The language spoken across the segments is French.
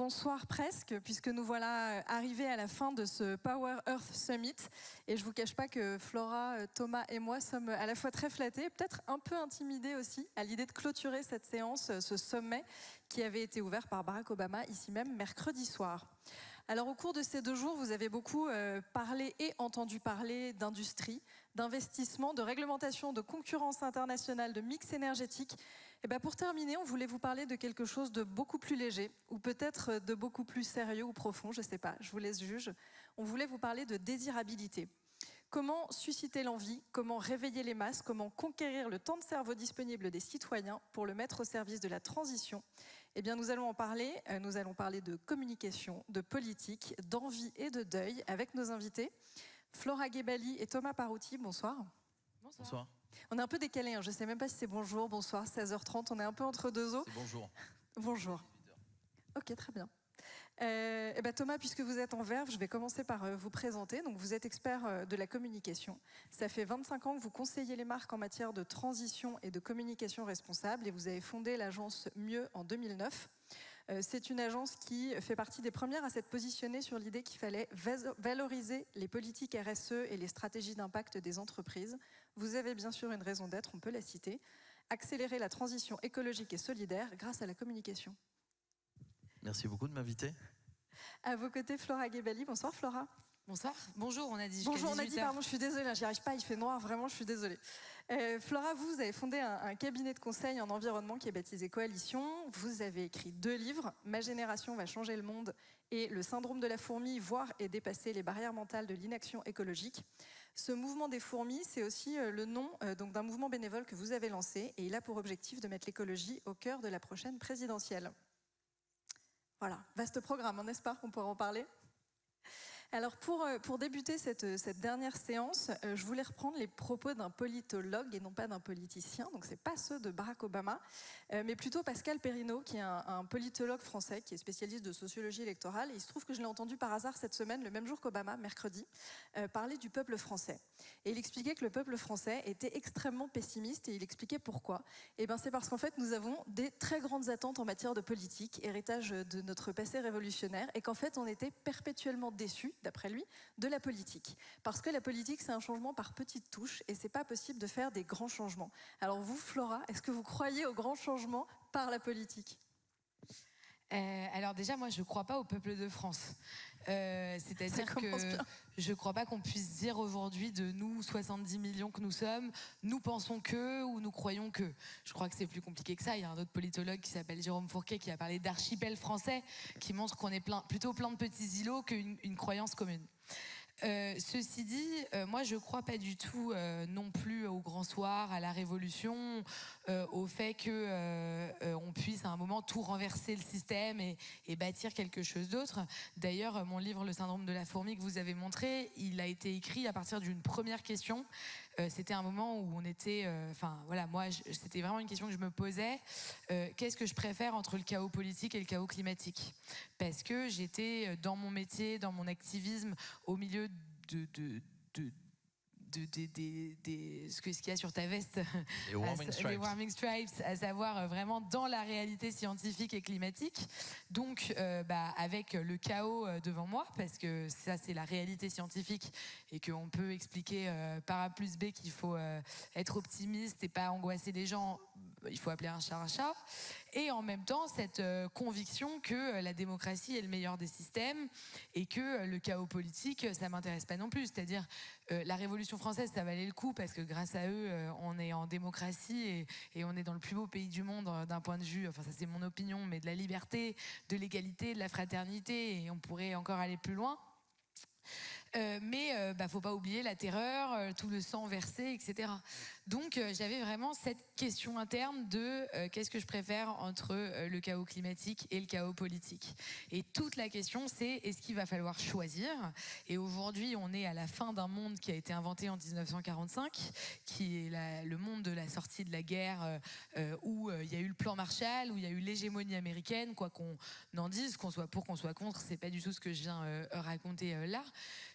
grand soir presque, puisque nous voilà arrivés à la fin de ce Power Earth Summit. Et je vous cache pas que Flora, Thomas et moi sommes à la fois très flattés, peut-être un peu intimidés aussi, à l'idée de clôturer cette séance, ce sommet qui avait été ouvert par Barack Obama ici même mercredi soir. Alors au cours de ces 2 jours, vous avez beaucoup parlé et entendu parler d'industrie, d'investissement, de réglementation, de concurrence internationale, de mix énergétique. Et bien pour terminer, on voulait vous parler de quelque chose de beaucoup plus léger, ou peut-être de beaucoup plus sérieux ou profond, je ne sais pas, je vous laisse juger. On voulait vous parler de désirabilité. Comment susciter l'envie, comment réveiller les masses, comment conquérir le temps de cerveau disponible des citoyens pour le mettre au service de la transition. Eh bien, nous allons en parler. Nous allons parler de communication, de politique, d'envie et de deuil avec nos invités. Flora Gebali et Thomas Parouti, bonsoir. Bonsoir. On est un peu décalé, hein. Je ne sais même pas si c'est bonjour, bonsoir, 16h30, on est un peu entre deux eaux. C'est bonjour. Bonjour. Ok, très bien. Eh ben Thomas, puisque vous êtes en verve, je vais commencer par vous présenter. Donc, vous êtes expert de la communication. Ça fait 25 ans que vous conseillez les marques en matière de transition et de communication responsable et vous avez fondé l'agence Mieux en 2009. C'est une agence qui fait partie des premières à s'être positionnée sur l'idée qu'il fallait valoriser les politiques RSE et les stratégies d'impact des entreprises. Vous avez bien sûr une raison d'être, on peut la citer. Accélérer la transition écologique et solidaire grâce à la communication. Merci beaucoup de m'inviter. À vos côtés, Flora Gebali. Bonsoir Flora. Bonsoir. Bonjour, on a dit. Bonjour, on a dit, pardon, je suis désolée, j'y arrive pas, il fait noir, vraiment, je suis désolée. Flora, vous avez fondé un cabinet de conseil en environnement qui est baptisé Coalition. Vous avez écrit 2 livres, Ma génération va changer le monde et Le syndrome de la fourmi, voir et dépasser les barrières mentales de l'inaction écologique. Ce mouvement des fourmis, c'est aussi le nom d'un mouvement bénévole que vous avez lancé et il a pour objectif de mettre l'écologie au cœur de la prochaine présidentielle. Voilà, vaste programme, n'est-ce pas? On pourra en parler. Alors pour débuter cette dernière séance, je voulais reprendre les propos d'un politologue et non pas d'un politicien, donc c'est pas ceux de Barack Obama, mais plutôt Pascal Perrineau, qui est un politologue français qui est spécialiste de sociologie électorale, et il se trouve que je l'ai entendu par hasard cette semaine, le même jour qu'Obama, mercredi, parler du peuple français. Et il expliquait que le peuple français était extrêmement pessimiste, et il expliquait pourquoi. Et bien c'est parce qu'en fait nous avons des très grandes attentes en matière de politique, héritage de notre passé révolutionnaire, et qu'en fait on était perpétuellement déçus, d'après lui, de la politique. Parce que la politique, c'est un changement par petites touches et c'est pas possible de faire des grands changements. Alors vous, Flora, est-ce que vous croyez aux grands changements par la politique ? Alors déjà, moi, je ne crois pas au peuple de France. C'est-à-dire que je ne crois pas qu'on puisse dire aujourd'hui de nous, 70 millions que nous sommes, nous pensons que ou nous croyons que. Je crois que c'est plus compliqué que ça. Il y a un autre politologue qui s'appelle Jérôme Fourquet qui a parlé d'archipel français, qui montre qu'on est plutôt plein de petits îlots qu'une croyance commune. Ceci dit, moi je crois pas du tout non plus au grand soir, à la révolution, au fait que on puisse à un moment tout renverser le système et bâtir quelque chose d'autre. D'ailleurs, mon livre Le syndrome de la fourmi que vous avez montré, il a été écrit à partir d'une première question. C'était un moment où on était, voilà, moi c'était vraiment une question que je me posais. Qu'est-ce que je préfère entre le chaos politique et le chaos climatique? Parce que j'étais dans mon métier, dans mon activisme, au milieu de ce qu'il y a sur ta veste, les warming stripes, à savoir vraiment dans la réalité scientifique et climatique. Donc, avec le chaos devant moi, parce que ça c'est la réalité scientifique et qu'on peut expliquer par A plus B qu'il faut être optimiste et pas angoisser les gens. Il faut appeler un chat un chat. Et en même temps, cette conviction que la démocratie est le meilleur des systèmes et que le chaos politique, ça m'intéresse pas non plus. C'est-à-dire, la Révolution française, ça valait le coup parce que grâce à eux, on est en démocratie et on est dans le plus beau pays du monde d'un point de vue, enfin ça c'est mon opinion, mais de la liberté, de l'égalité, de la fraternité, et on pourrait encore aller plus loin. Faut pas oublier la terreur, tout le sang versé, etc. Donc j'avais vraiment cette question interne de qu'est-ce que je préfère entre le chaos climatique et le chaos politique. Et toute la question c'est est-ce qu'il va falloir choisir? Et aujourd'hui on est à la fin d'un monde qui a été inventé en 1945, qui est le monde de la sortie de la guerre, où il y a eu le plan Marshall, où il y a eu l'hégémonie américaine, quoi qu'on en dise, qu'on soit pour, qu'on soit contre, c'est pas du tout ce que je viens raconter là.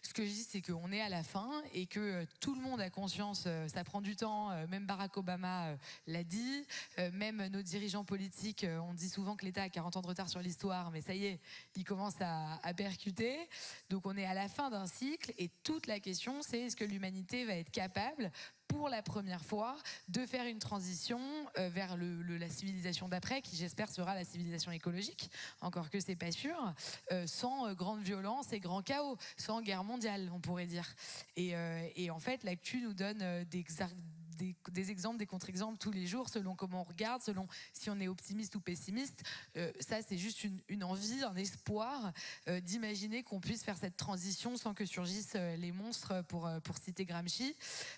Ce que je dis, c'est qu'on est à la fin et que tout le monde a conscience, ça prend du temps, ans, même Barack Obama l'a dit, même nos dirigeants politiques, on dit souvent que l'État a 40 ans de retard sur l'histoire, mais ça y est, il commence à percuter. Donc on est à la fin d'un cycle et toute la question c'est est-ce que l'humanité va être capable pour la première fois de faire une transition vers la civilisation d'après, qui j'espère sera la civilisation écologique, encore que c'est pas sûr, sans grande violence et grand chaos, sans guerre mondiale, on pourrait dire. Et en fait, l'actu nous donne des exemples, des contre-exemples tous les jours, selon comment on regarde, selon si on est optimiste ou pessimiste. Ça, c'est juste une envie, un espoir d'imaginer qu'on puisse faire cette transition sans que surgissent les monstres, pour citer Gramsci.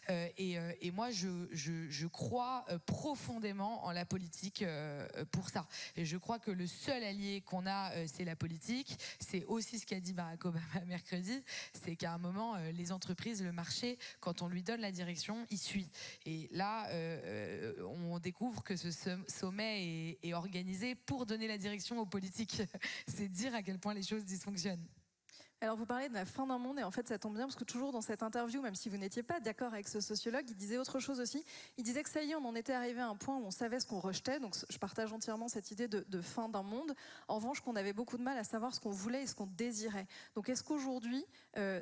Et moi, je crois profondément en la politique pour ça. Et je crois que le seul allié qu'on a, c'est la politique. C'est aussi ce qu'a dit Barack Obama mercredi, c'est qu'à un moment, les entreprises, le marché, quand on lui donne la direction, il suit. Et là, on découvre que ce sommet est organisé pour donner la direction aux politiques. C'est dire à quel point les choses dysfonctionnent. Alors vous parlez de la fin d'un monde et en fait ça tombe bien parce que toujours dans cette interview, même si vous n'étiez pas d'accord avec ce sociologue, il disait autre chose aussi. Il disait que ça y est, on en était arrivé à un point où on savait ce qu'on rejetait, donc je partage entièrement cette idée de fin d'un monde. En revanche, qu'on avait beaucoup de mal à savoir ce qu'on voulait et ce qu'on désirait. Donc est-ce qu'aujourd'hui,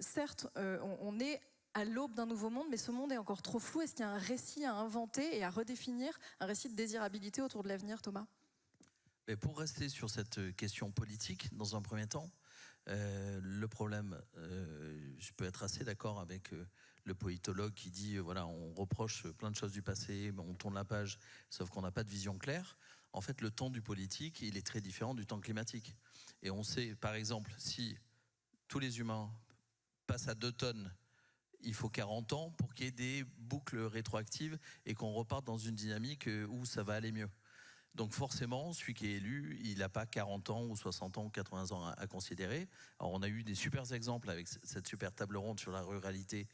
certes, on est à l'aube d'un nouveau monde, mais ce monde est encore trop flou. Est-ce qu'il y a un récit à inventer et à redéfinir, un récit de désirabilité autour de l'avenir, Thomas ? Mais pour rester sur cette question politique, dans un premier temps, le problème, je peux être assez d'accord avec le politologue qui dit voilà, on reproche plein de choses du passé, mais on tourne la page, sauf qu'on n'a pas de vision claire. En fait, le temps du politique, il est très différent du temps climatique. Et on sait, par exemple, si tous les humains passent à 2 tonnes, il faut 40 ans pour qu'il y ait des boucles rétroactives et qu'on reparte dans une dynamique où ça va aller mieux. Donc forcément, celui qui est élu, il n'a pas 40 ans ou 60 ans ou 80 ans à considérer. Alors on a eu des super exemples avec cette super table ronde sur la ruralité,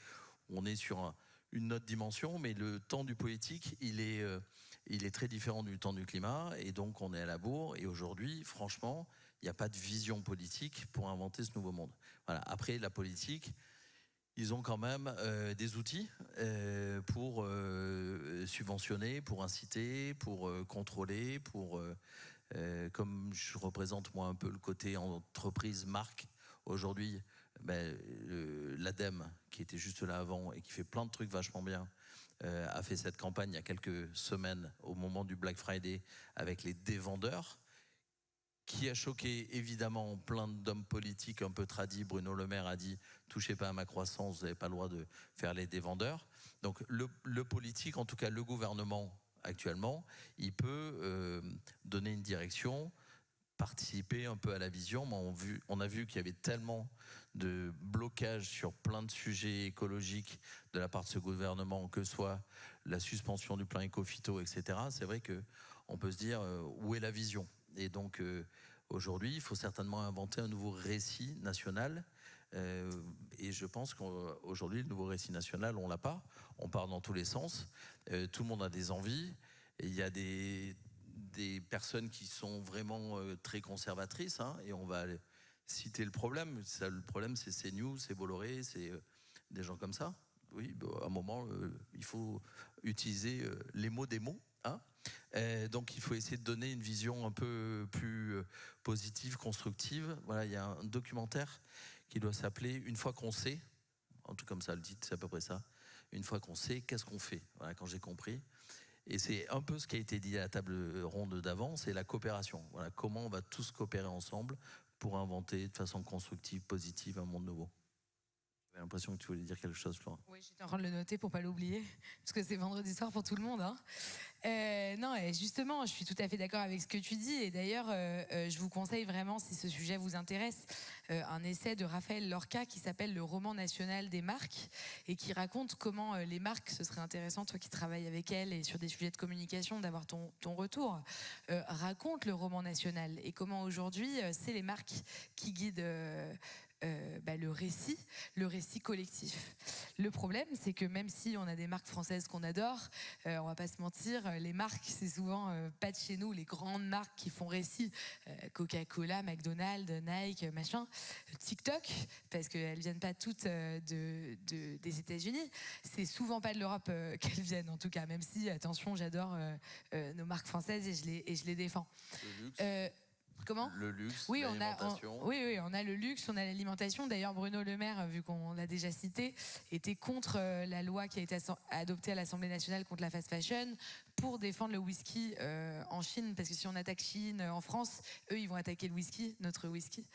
où on est sur une autre dimension, mais le temps du politique, il est très différent du temps du climat, et donc on est à la bourre, et aujourd'hui, franchement, il n'y a pas de vision politique pour inventer ce nouveau monde. Voilà. Après, la politique, ils ont quand même des outils pour subventionner, pour inciter, pour contrôler, pour comme je représente moi un peu le côté entreprise, marque, aujourd'hui, l'ADEME, qui était juste là avant et qui fait plein de trucs vachement bien, a fait cette campagne il y a quelques semaines au moment du Black Friday avec les dévendeurs, qui a choqué évidemment plein d'hommes politiques un peu tradis. Bruno Le Maire a dit « touchez pas à ma croissance, vous n'avez pas le droit de faire les dévendeurs ». Donc le politique, en tout cas le gouvernement actuellement, il peut donner une direction, participer un peu à la vision. Mais on a vu qu'il y avait tellement de blocages sur plein de sujets écologiques de la part de ce gouvernement, que ce soit la suspension du plan éco-phyto, etc. C'est vrai qu'on peut se dire où est la vision ? Et donc aujourd'hui, il faut certainement inventer un nouveau récit national. Et je pense qu'aujourd'hui, le nouveau récit national, on l'a pas. On part dans tous les sens. Tout le monde a des envies. Et il y a des personnes qui sont vraiment très conservatrices. Hein, et on va citer le problème. Le problème, c'est CNews, c'est Bolloré, c'est des gens comme ça. Oui, à un moment, il faut utiliser les mots des mots. Hein. Donc il faut essayer de donner une vision un peu plus positive, constructive. Voilà, il y a un documentaire qui doit s'appeler « Une fois qu'on sait », en tout comme ça le titre, c'est à peu près ça. Une fois qu'on sait, qu'est-ce qu'on fait ? Voilà, quand j'ai compris. Et c'est un peu ce qui a été dit à la table ronde d'avant, c'est la coopération. Voilà, comment on va tous coopérer ensemble pour inventer de façon constructive, positive, un monde nouveau. J'ai l'impression que tu voulais dire quelque chose, Florent. Oui, j'étais en train de le noter pour pas l'oublier, parce que c'est vendredi soir pour tout le monde. Hein. Non, et justement, je suis tout à fait d'accord avec ce que tu dis. Et d'ailleurs, je vous conseille vraiment, si ce sujet vous intéresse, un essai de Raphaël Lorca qui s'appelle « Le roman national des marques » et qui raconte comment les marques, ce serait intéressant, toi qui travailles avec elles et sur des sujets de communication, d'avoir ton retour, raconte le roman national et comment aujourd'hui, c'est les marques qui guident le récit collectif. Le problème, c'est que même si on a des marques françaises qu'on adore, on va pas se mentir, les marques, c'est souvent pas de chez nous, les grandes marques qui font récit, Coca-Cola, McDonald's, Nike, machin, TikTok, parce qu'elles viennent pas toutes des États-Unis. C'est souvent pas de l'Europe qu'elles viennent, en tout cas, même si, attention, j'adore nos marques françaises et je les défends. Comment ? Le luxe, oui, l'alimentation. Oui, on a le luxe, on a l'alimentation. D'ailleurs, Bruno Le Maire, vu qu'on l'a déjà cité, était contre la loi qui a été adoptée à l'Assemblée nationale contre la fast fashion pour défendre le whisky en Chine. Parce que si on attaque Chine en France, eux, ils vont attaquer le whisky, notre whisky.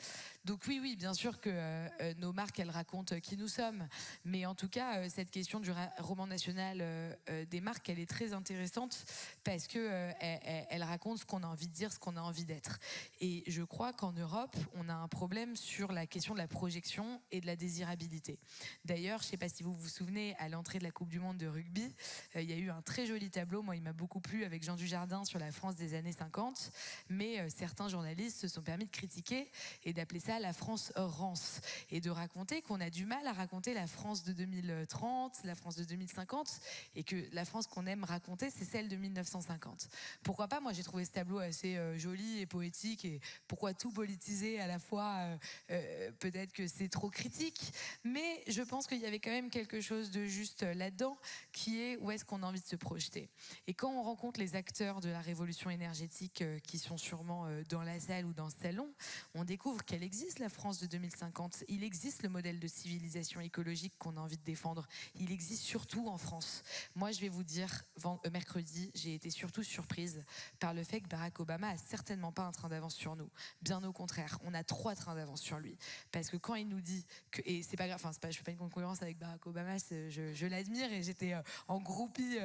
Donc oui, bien sûr que nos marques, elles racontent qui nous sommes. Mais en tout cas, cette question du roman national des marques, elle est très intéressante parce qu'elle raconte ce qu'on a envie de dire, ce qu'on a envie d'être. Et je crois qu'en Europe, on a un problème sur la question de la projection et de la désirabilité. D'ailleurs, je ne sais pas si vous vous souvenez, à l'entrée de la Coupe du Monde de rugby, il y a eu un très joli tableau, moi il m'a beaucoup plu, avec Jean Dujardin sur la France des années 50, mais certains journalistes se sont permis de critiquer et d'appeler ça la France rance, et de raconter qu'on a du mal à raconter la France de 2030, la France de 2050, et que la France qu'on aime raconter, c'est celle de 1950. Pourquoi pas ? Moi j'ai trouvé ce tableau assez joli et poétique, et pourquoi tout politiser à la fois, peut-être que c'est trop critique, mais je pense qu'il y avait quand même quelque chose de juste là-dedans, qui est où est-ce qu'on a envie de se projeter. Et quand on rencontre les acteurs de la révolution énergétique qui sont sûrement dans la salle ou dans le salon, on découvre qu'elle existe, la France de 2050. Il existe le modèle de civilisation écologique qu'on a envie de défendre. Il existe surtout en France. Moi, je vais vous dire, mercredi, j'ai été surtout surprise par le fait que Barack Obama a certainement pas un train d'avance sur nous. Bien au contraire, on a 3 trains d'avance sur lui. Parce que quand il nous dit que, et c'est pas grave, je fais pas une concurrence avec Barack Obama, je l'admire et j'étais en groupie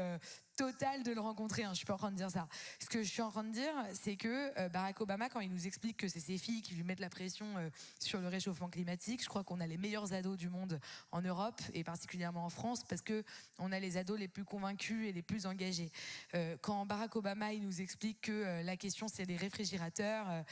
total de le rencontrer, hein. Je suis pas en train de dire ça. Ce que je suis en train de dire, c'est que Barack Obama, quand il nous explique que c'est ses filles qui lui mettent la pression sur le réchauffement climatique, je crois qu'on a les meilleurs ados du monde en Europe et particulièrement en France, parce que on a les ados les plus convaincus et les plus engagés. Quand Barack Obama il nous explique que la question c'est les réfrigérateurs,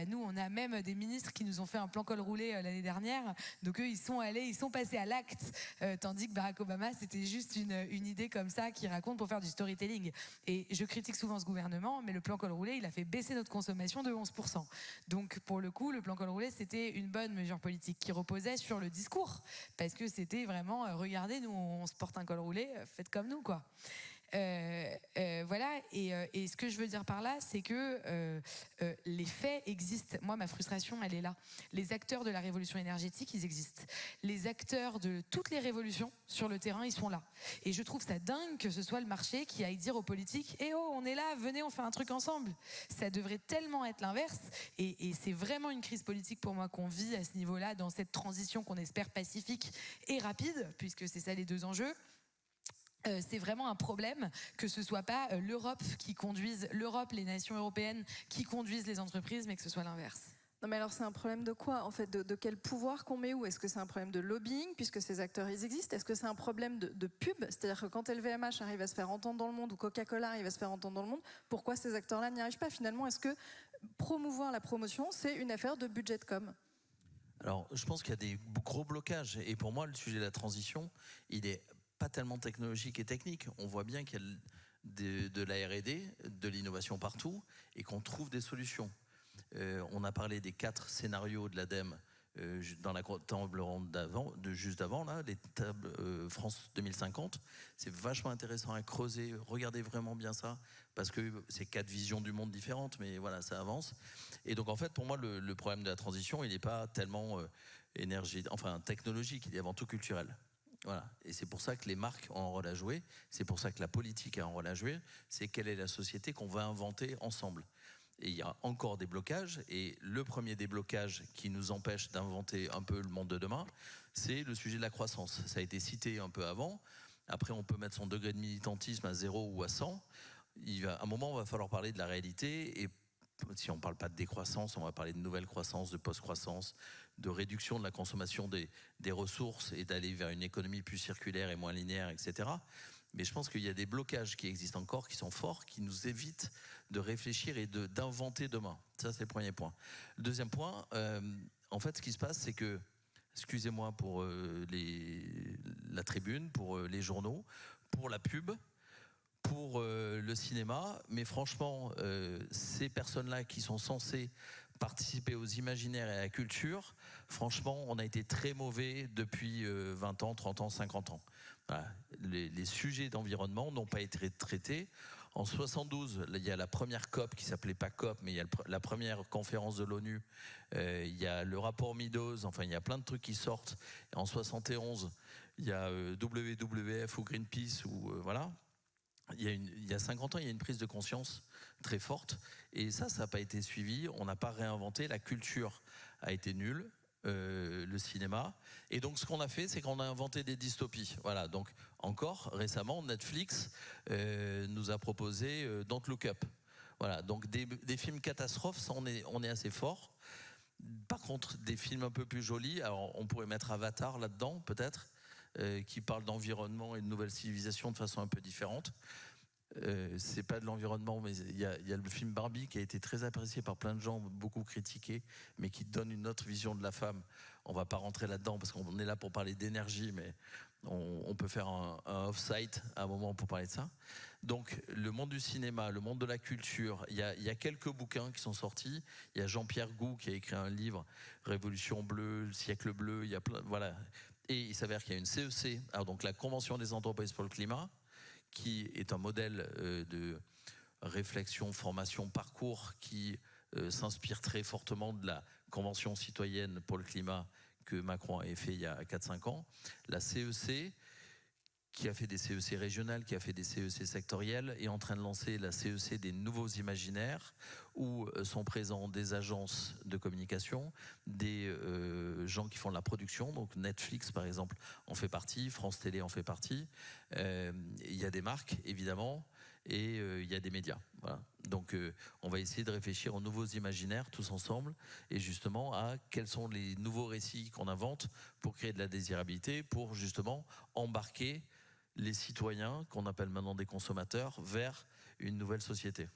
nous on a même des ministres qui nous ont fait un plan col roulé l'année dernière. Donc eux ils sont passés à l'acte, tandis que Barack Obama c'était juste une idée comme ça qu'il raconte pour faire du storytelling. Et je critique souvent ce gouvernement, mais le plan col roulé, il a fait baisser notre consommation de 11%. Donc pour le coup, le plan col roulé, c'était une bonne mesure politique qui reposait sur le discours, parce que c'était vraiment, regardez, nous on se porte un col roulé, faites comme nous, quoi. Voilà, et ce que je veux dire par là, c'est que les faits existent. Moi, ma frustration, elle est là. Les acteurs de la révolution énergétique, ils existent. Les acteurs de toutes les révolutions sur le terrain, ils sont là. Et je trouve ça dingue que ce soit le marché qui aille dire aux politiques « Eh oh, on est là, venez, on fait un truc ensemble ». Ça devrait tellement être l'inverse. Et c'est vraiment une crise politique pour moi qu'on vit à ce niveau-là, dans cette transition qu'on espère pacifique et rapide, puisque c'est ça les deux enjeux. C'est vraiment un problème que ce soit pas l'Europe qui conduise, les nations européennes qui conduisent les entreprises, mais que ce soit l'inverse. Non mais alors c'est un problème de quoi en fait, de quel pouvoir qu'on met où? Est-ce que c'est un problème de lobbying puisque ces acteurs ils existent? Est-ce que c'est un problème de pub? C'est-à-dire que quand LVMH arrive à se faire entendre dans le monde ou Coca-Cola arrive à se faire entendre dans le monde, pourquoi ces acteurs-là n'y arrivent pas? Finalement, est-ce que promouvoir la promotion, c'est une affaire de budget de com? Alors, je pense qu'il y a des gros blocages. Et pour moi, le sujet de la transition, il est pas tellement technologique et technique. On voit bien qu'il y a de la R&D, de l'innovation partout, et qu'on trouve des solutions. On a parlé des 4 scénarios de l'ADEME dans la table ronde juste avant, là, les tables France 2050. C'est vachement intéressant à creuser. Regardez vraiment bien ça, parce que c'est 4 visions du monde différentes, mais voilà, ça avance. Et donc, en fait, pour moi, le problème de la transition, il n'est pas tellement technologique, il est avant tout culturel. Voilà. Et c'est pour ça que les marques ont un rôle à jouer, c'est pour ça que la politique a un rôle à jouer, c'est quelle est la société qu'on va inventer ensemble. Et il y a encore des blocages, et le premier des blocages qui nous empêche d'inventer un peu le monde de demain, c'est le sujet de la croissance. Ça a été cité un peu avant. Après, on peut mettre son degré de militantisme à 0 ou à 100. À un moment, on va falloir parler de la réalité, et si on ne parle pas de décroissance, on va parler de nouvelle croissance, de post-croissance, de réduction de la consommation des ressources et d'aller vers une économie plus circulaire et moins linéaire, etc. Mais je pense qu'il y a des blocages qui existent encore, qui sont forts, qui nous évitent de réfléchir et d'inventer demain. Ça, c'est le premier point. Le deuxième point, en fait, ce qui se passe, c'est que excusez-moi pour la tribune, pour les journaux, pour la pub, pour le cinéma, mais franchement, ces personnes-là qui sont censées participer aux imaginaires et à la culture, franchement, on a été très mauvais depuis 20 ans, 30 ans, 50 ans. Voilà. Les sujets d'environnement n'ont pas été traités. En 72, il y a la première COP qui s'appelait pas COP, mais il y a la première conférence de l'ONU. Il y a le rapport Meadows, enfin il y a plein de trucs qui sortent. En 71, il y a WWF ou Greenpeace, ou voilà. Il y a 50 ans, il y a une prise de conscience très forte. Et ça n'a pas été suivi. On n'a pas réinventé. La culture a été nulle. Le cinéma. Et donc, ce qu'on a fait, c'est qu'on a inventé des dystopies. Voilà. Donc, encore récemment, Netflix nous a proposé Don't Look Up. Voilà. Donc, des films catastrophes, ça, on est assez fort. Par contre, des films un peu plus jolis, alors on pourrait mettre Avatar là-dedans, peut-être, qui parle d'environnement et de nouvelles civilisations de façon un peu différente. C'est pas de l'environnement, mais il y a le film Barbie qui a été très apprécié par plein de gens, beaucoup critiqué, mais qui donne une autre vision de la femme. On va pas rentrer là-dedans parce qu'on est là pour parler d'énergie, mais on peut faire un off-site à un moment pour parler de ça. Donc le monde du cinéma, le monde de la culture, il y a quelques bouquins qui sont sortis. Il y a Jean-Pierre Gou qui a écrit un livre, Révolution bleue, le siècle bleu, il y a plein, voilà. Et il s'avère qu'il y a une CEC, alors donc la Convention des entreprises pour le climat, qui est un modèle de réflexion, formation, parcours qui s'inspire très fortement de la Convention citoyenne pour le climat que Macron avait fait il y a 4-5 ans. La CEC, qui a fait des CEC régionales, qui a fait des CEC sectorielles, est en train de lancer la CEC des nouveaux imaginaires, où sont présents des agences de communication, des gens qui font de la production, donc Netflix par exemple en fait partie, France Télé en fait partie, il y a des marques évidemment, et il y a des médias. Voilà. Donc on va essayer de réfléchir aux nouveaux imaginaires tous ensemble, et justement à quels sont les nouveaux récits qu'on invente pour créer de la désirabilité, pour justement embarquer les citoyens, qu'on appelle maintenant des consommateurs, vers une nouvelle société.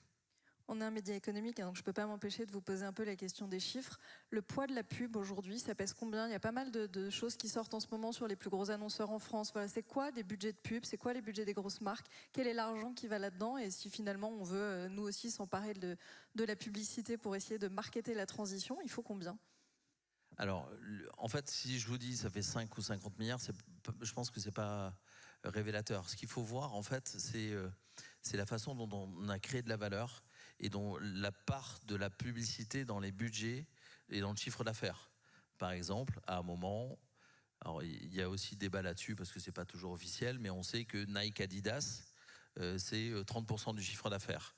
On est un média économique, donc je ne peux pas m'empêcher de vous poser un peu la question des chiffres. Le poids de la pub aujourd'hui, ça pèse combien? Il y a pas mal de choses qui sortent en ce moment sur les plus gros annonceurs en France. Voilà, c'est quoi les budgets de pub? C'est quoi les budgets des grosses marques? Quel est l'argent qui va là-dedans? Et si finalement on veut, nous aussi, s'emparer de la publicité pour essayer de marketer la transition, il faut combien? Alors, en fait, si je vous dis ça fait 5 ou 50 milliards, je pense que c'est pas révélateur. Ce qu'il faut voir, en fait, c'est la façon dont on a créé de la valeur et dont la part de la publicité dans les budgets et dans le chiffre d'affaires. Par exemple, à un moment, alors il y a aussi débat là-dessus parce que c'est pas toujours officiel, mais on sait que Nike Adidas, c'est 30% du chiffre d'affaires.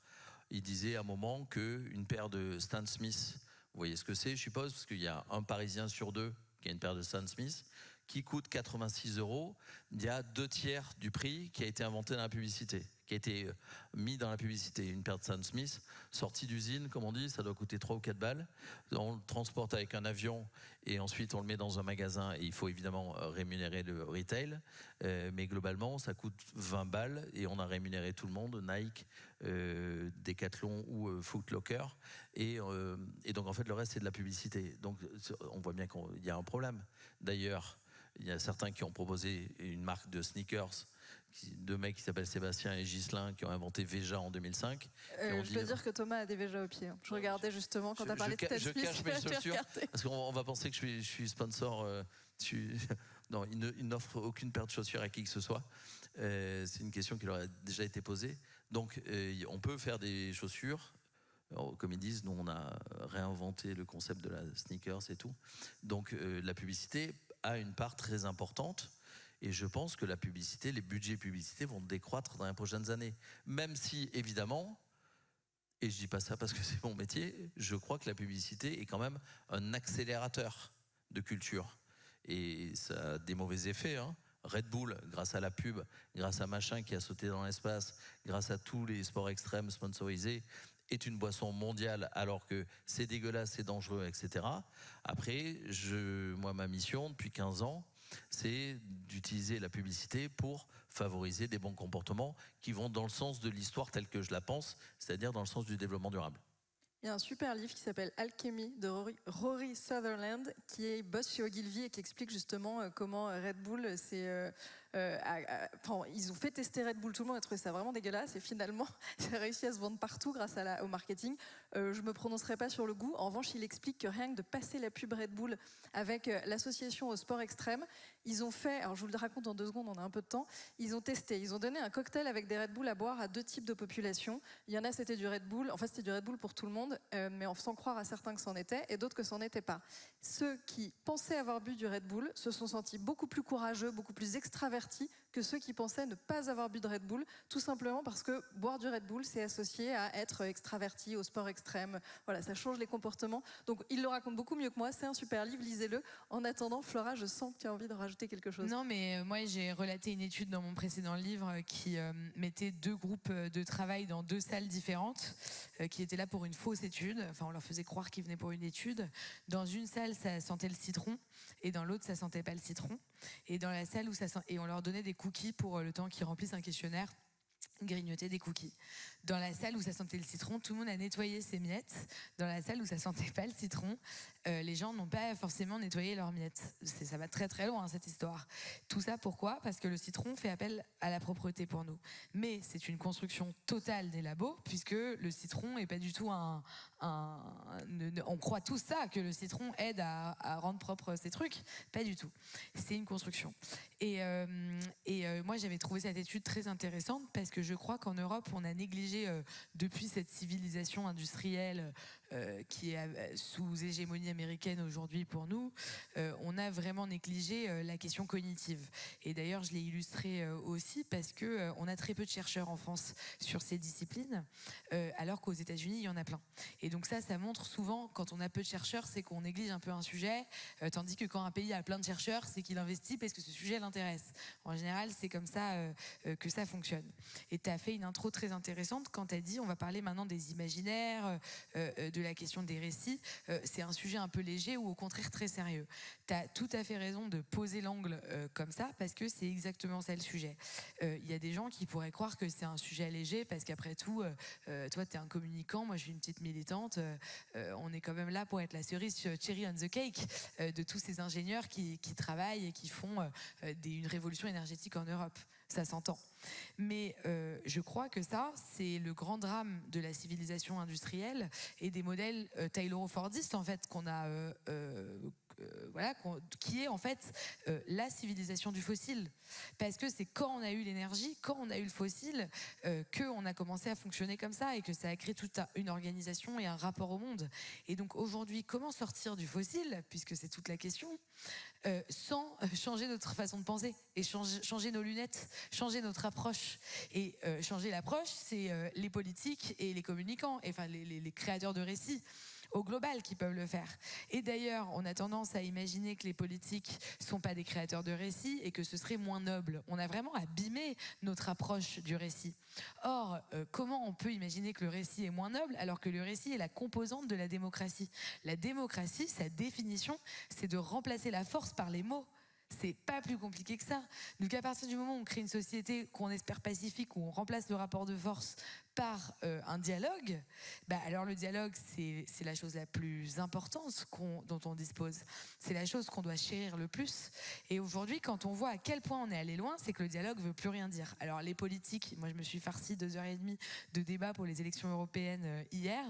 Il disait à un moment qu'une paire de Stan Smith, vous voyez ce que c'est, je suppose, parce qu'il y a un Parisien sur 2 qui a une paire de Stan Smith, qui coûte 86 €, il y a 2/3 du prix qui a été inventé dans la publicité, qui a été mis dans la publicité. Une paire de Stan Smith, sortie d'usine, comme on dit, ça doit coûter 3 ou 4 balles. On le transporte avec un avion et ensuite on le met dans un magasin et il faut évidemment rémunérer le retail. Mais globalement, ça coûte 20 balles et on a rémunéré tout le monde, Nike, Decathlon ou Foot Locker. Et donc en fait, le reste, c'est de la publicité. Donc on voit bien qu'il y a un problème. D'ailleurs, il y a certains qui ont proposé une marque de sneakers, deux mecs qui s'appellent Sébastien et Ghislain, qui ont inventé Veja en 200005. Je peux dire que Thomas a des Veja au pied. Je regardais justement quand tu as parlé de Stan Smith. Je cache mes chaussures, parce qu'on va penser que je suis sponsor. Non, il n'offre aucune paire de chaussures à qui que ce soit. C'est une question qui leur a déjà été posée. Donc, on peut faire des chaussures. Alors, comme ils disent, nous, on a réinventé le concept de la sneakers et tout. Donc, la publicité a une part très importante. Et je pense que la publicité, les budgets publicités vont décroître dans les prochaines années. Même si, évidemment, et je dis pas ça parce que c'est mon métier, je crois que la publicité est quand même un accélérateur de culture. Et ça a des mauvais effets, hein. Red Bull, grâce à la pub, grâce à machin qui a sauté dans l'espace, grâce à tous les sports extrêmes sponsorisés, est une boisson mondiale alors que c'est dégueulasse, c'est dangereux, etc. Après, moi, ma mission depuis 15 ans, c'est d'utiliser la publicité pour favoriser des bons comportements qui vont dans le sens de l'histoire telle que je la pense, c'est-à-dire dans le sens du développement durable. Il y a un super livre qui s'appelle Alchemy de Rory Sutherland, qui est boss chez Ogilvy et qui explique justement comment Red Bull, ils ont fait tester Red Bull, tout le monde a trouvé ça vraiment dégueulasse et finalement, ça a réussi à se vendre partout grâce au marketing. Je me prononcerai pas sur le goût. En revanche, il explique que rien que de passer la pub Red Bull avec l'association au sport extrême, ils ont fait, alors je vous le raconte en 2 secondes, on a un peu de temps, ils ont testé, ils ont donné un cocktail avec des Red Bull à boire à 2 types de population. Il y en a, c'était du Red Bull, en fait c'était du Red Bull pour tout le monde, mais en faisant croire à certains que c'en était, et d'autres que c'en était pas. Ceux qui pensaient avoir bu du Red Bull se sont sentis beaucoup plus courageux, beaucoup plus extravertis que ceux qui pensaient ne pas avoir bu de Red Bull, tout simplement parce que boire du Red Bull, c'est associé à être extraverti, au sport extrême. Voilà, ça change les comportements. Donc, il le raconte beaucoup mieux que moi. C'est un super livre, lisez-le. En attendant, Flora, je sens que tu as envie de rajouter quelque chose. Non, mais moi, j'ai relaté une étude dans mon précédent livre qui mettait 2 groupes de travail dans 2 salles différentes, qui étaient là pour une fausse étude. Enfin, on leur faisait croire qu'ils venaient pour une étude. Dans une salle, ça sentait le citron, et dans l'autre, ça sentait pas le citron. Et dans la salle où et on leur donnait des cookies pour le temps qu'ils remplissent un questionnaire, grignoter des cookies. Dans la salle où ça sentait le citron, tout le monde a nettoyé ses miettes. Dans la salle où ça sentait pas le citron, les gens n'ont pas forcément nettoyé leurs miettes. Ça va très très loin, cette histoire. Tout ça pourquoi? Parce que le citron fait appel à la propreté pour nous. Mais c'est une construction totale des labos, puisque le citron est pas du tout on croit tous ça, que le citron aide à rendre propre ces trucs. Pas du tout. C'est une construction. Et moi, j'avais trouvé cette étude très intéressante parce que je crois qu'en Europe, on a négligé depuis cette civilisation industrielle qui est sous hégémonie américaine aujourd'hui pour nous, on a vraiment négligé la question cognitive. Et d'ailleurs, je l'ai illustré aussi parce que on a très peu de chercheurs en France sur ces disciplines, alors qu'aux États-Unis, il y en a plein. Et donc ça montre souvent, quand on a peu de chercheurs, c'est qu'on néglige un peu un sujet, tandis que quand un pays a plein de chercheurs, c'est qu'il investit parce que ce sujet l'intéresse. En général, c'est comme ça que ça fonctionne. Et tu as fait une intro très intéressante quand tu as dit on va parler maintenant des imaginaires, de la question des récits. C'est un sujet un peu léger ou au contraire très sérieux. Tu as tout à fait raison de poser l'angle comme ça parce que c'est exactement ça le sujet. Il y a des gens qui pourraient croire que c'est un sujet léger parce qu'après tout, toi tu es un communicant, moi je suis une petite militante, on est quand même là pour être la cerise cherry on the cake de tous ces ingénieurs qui travaillent et qui font une révolution énergétique en Europe. Ça s'entend. Mais je crois que ça, c'est le grand drame de la civilisation industrielle et des modèles tayloro-fordistes en fait qu'on a, qui est en fait la civilisation du fossile. Parce que c'est quand on a eu l'énergie, quand on a eu le fossile, qu'on a commencé à fonctionner comme ça et que ça a créé toute une organisation et un rapport au monde. Et donc aujourd'hui, comment sortir du fossile, puisque c'est toute la question, sans changer notre façon de penser et changer nos lunettes, changer notre approche. Et changer l'approche, c'est les politiques et les communicants, enfin les créateurs de récits au global qui peuvent le faire. Et d'ailleurs, on a tendance à imaginer que les politiques ne sont pas des créateurs de récits et que ce serait moins noble. On a vraiment abîmé notre approche du récit. Or, comment on peut imaginer que le récit est moins noble alors que le récit est la composante de la démocratie? La démocratie, sa définition, c'est de remplacer la force par les mots. C'est pas plus compliqué que ça. Donc à partir du moment où on crée une société qu'on espère pacifique, où on remplace le rapport de force par un dialogue, alors le dialogue, c'est la chose la plus importante dont on dispose. C'est la chose qu'on doit chérir le plus. Et aujourd'hui, quand on voit à quel point on est allé loin, c'est que le dialogue ne veut plus rien dire. Alors les politiques, moi je me suis farcie 2h30 de débat pour les élections européennes hier.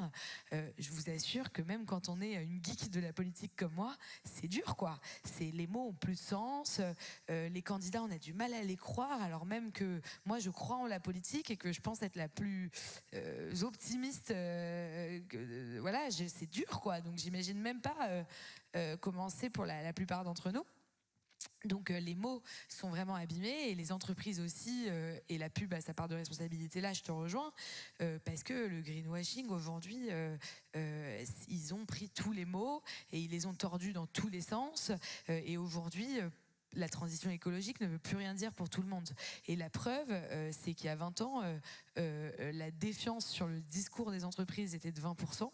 Je vous assure que même quand on est une geek de la politique comme moi, c'est dur quoi. Les mots ont plus de sens, les candidats, on a du mal à les croire, alors même que moi je crois en la politique et que je pense être la plus optimiste, voilà, c'est dur quoi, donc j'imagine même pas comment c'est pour la plupart d'entre nous. Donc les mots sont vraiment abîmés et les entreprises aussi, et la pub a sa part de responsabilité là, je te rejoins, parce que le greenwashing aujourd'hui, ils ont pris tous les mots et ils les ont tordus dans tous les sens, et aujourd'hui la transition écologique ne veut plus rien dire pour tout le monde. Et la preuve, c'est qu'il y a 20 ans, la défiance sur le discours des entreprises était de 20%,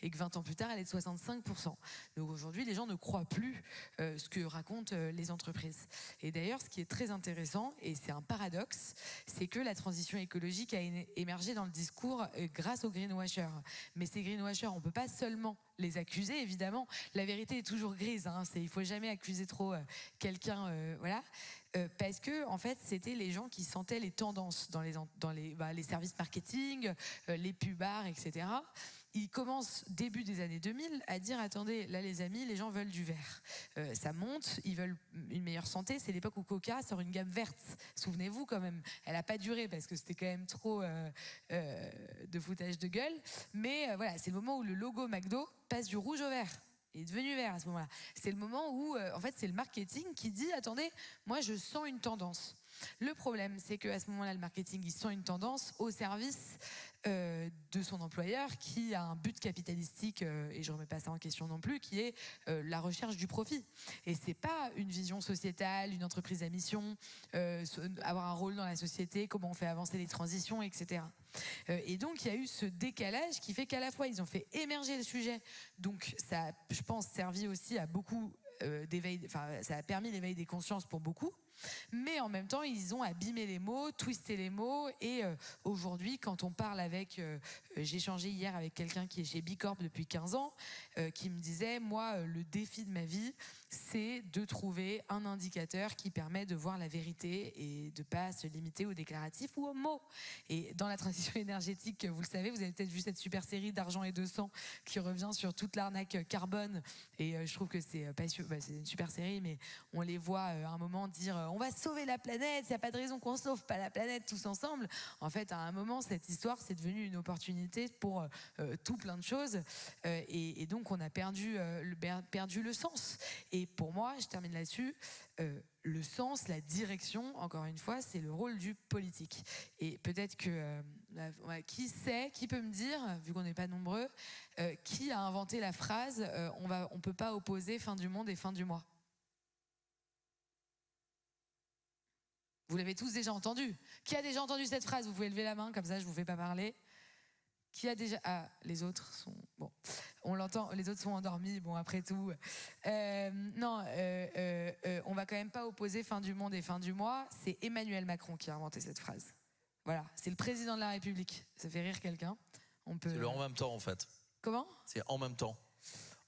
et que 20 ans plus tard, elle est de 65%. Donc aujourd'hui, les gens ne croient plus ce que racontent les entreprises. Et d'ailleurs, ce qui est très intéressant, et c'est un paradoxe, c'est que la transition écologique a émergé dans le discours grâce aux greenwashers. Mais ces greenwashers, on ne peut pas seulement les accuser, évidemment. La vérité est toujours grise, hein. Il ne faut jamais accuser trop quelqu'un, voilà. Parce que en fait, c'était les gens qui sentaient les tendances dans les services marketing, les pubards, etc. Ils commencent début des années 2000 à dire attendez, là les amis, les gens veulent du vert. Ça monte, ils veulent une meilleure santé. C'est l'époque où Coca sort une gamme verte. Souvenez-vous quand même, elle n'a pas duré parce que c'était quand même trop de foutage de gueule. Mais voilà, c'est le moment où le logo McDo passe du rouge au vert. Il est devenu vert à ce moment-là. C'est le moment où, en fait, c'est le marketing qui dit attendez, moi je sens une tendance. Le problème, c'est qu'à ce moment-là, le marketing, il sent une tendance au service de son employeur qui a un but capitalistique, et je ne remets pas ça en question non plus, qui est la recherche du profit. Et ce n'est pas une vision sociétale, une entreprise à mission, avoir un rôle dans la société, comment on fait avancer les transitions, etc. Et donc, il y a eu ce décalage qui fait qu'à la fois, ils ont fait émerger le sujet. Donc, ça a, je pense, servi aussi à beaucoup d'éveil, enfin, ça a permis l'éveil des consciences pour beaucoup. Mais en même temps, ils ont abîmé les mots, twisté les mots. Et aujourd'hui, quand on parle avec... j'ai échangé hier avec quelqu'un qui est chez Bicorp depuis 15 ans, qui me disait, moi, le défi de ma vie, c'est de trouver un indicateur qui permet de voir la vérité et de ne pas se limiter aux déclaratifs ou aux mots. Et dans la transition énergétique, vous le savez, vous avez peut-être vu cette super série d'Argent et de sang qui revient sur toute l'arnaque carbone. Et je trouve que c'est une super série, mais on les voit à un moment dire on va sauver la planète, il n'y a pas de raison qu'on ne sauve pas la planète tous ensemble. En fait, à un moment, cette histoire, c'est devenu une opportunité pour tout plein de choses. Et donc, on a perdu le sens. Et pour moi, je termine là-dessus, le sens, la direction, encore une fois, c'est le rôle du politique. Et peut-être que, qui peut me dire, vu qu'on n'est pas nombreux, qui a inventé la phrase on ne peut pas opposer fin du monde et fin du mois? Vous l'avez tous déjà entendu. Qui a déjà entendu cette phrase? Vous pouvez lever la main, comme ça je ne vous fais pas parler. Qui a déjà... Ah, les autres sont... Bon, on l'entend, les autres sont endormis, bon, après tout. Non, on va quand même pas opposer fin du monde et fin du mois. C'est Emmanuel Macron qui a inventé cette phrase. Voilà, c'est le président de la République. Ça fait rire quelqu'un. C'est le en même temps, en fait. Comment? C'est en même temps.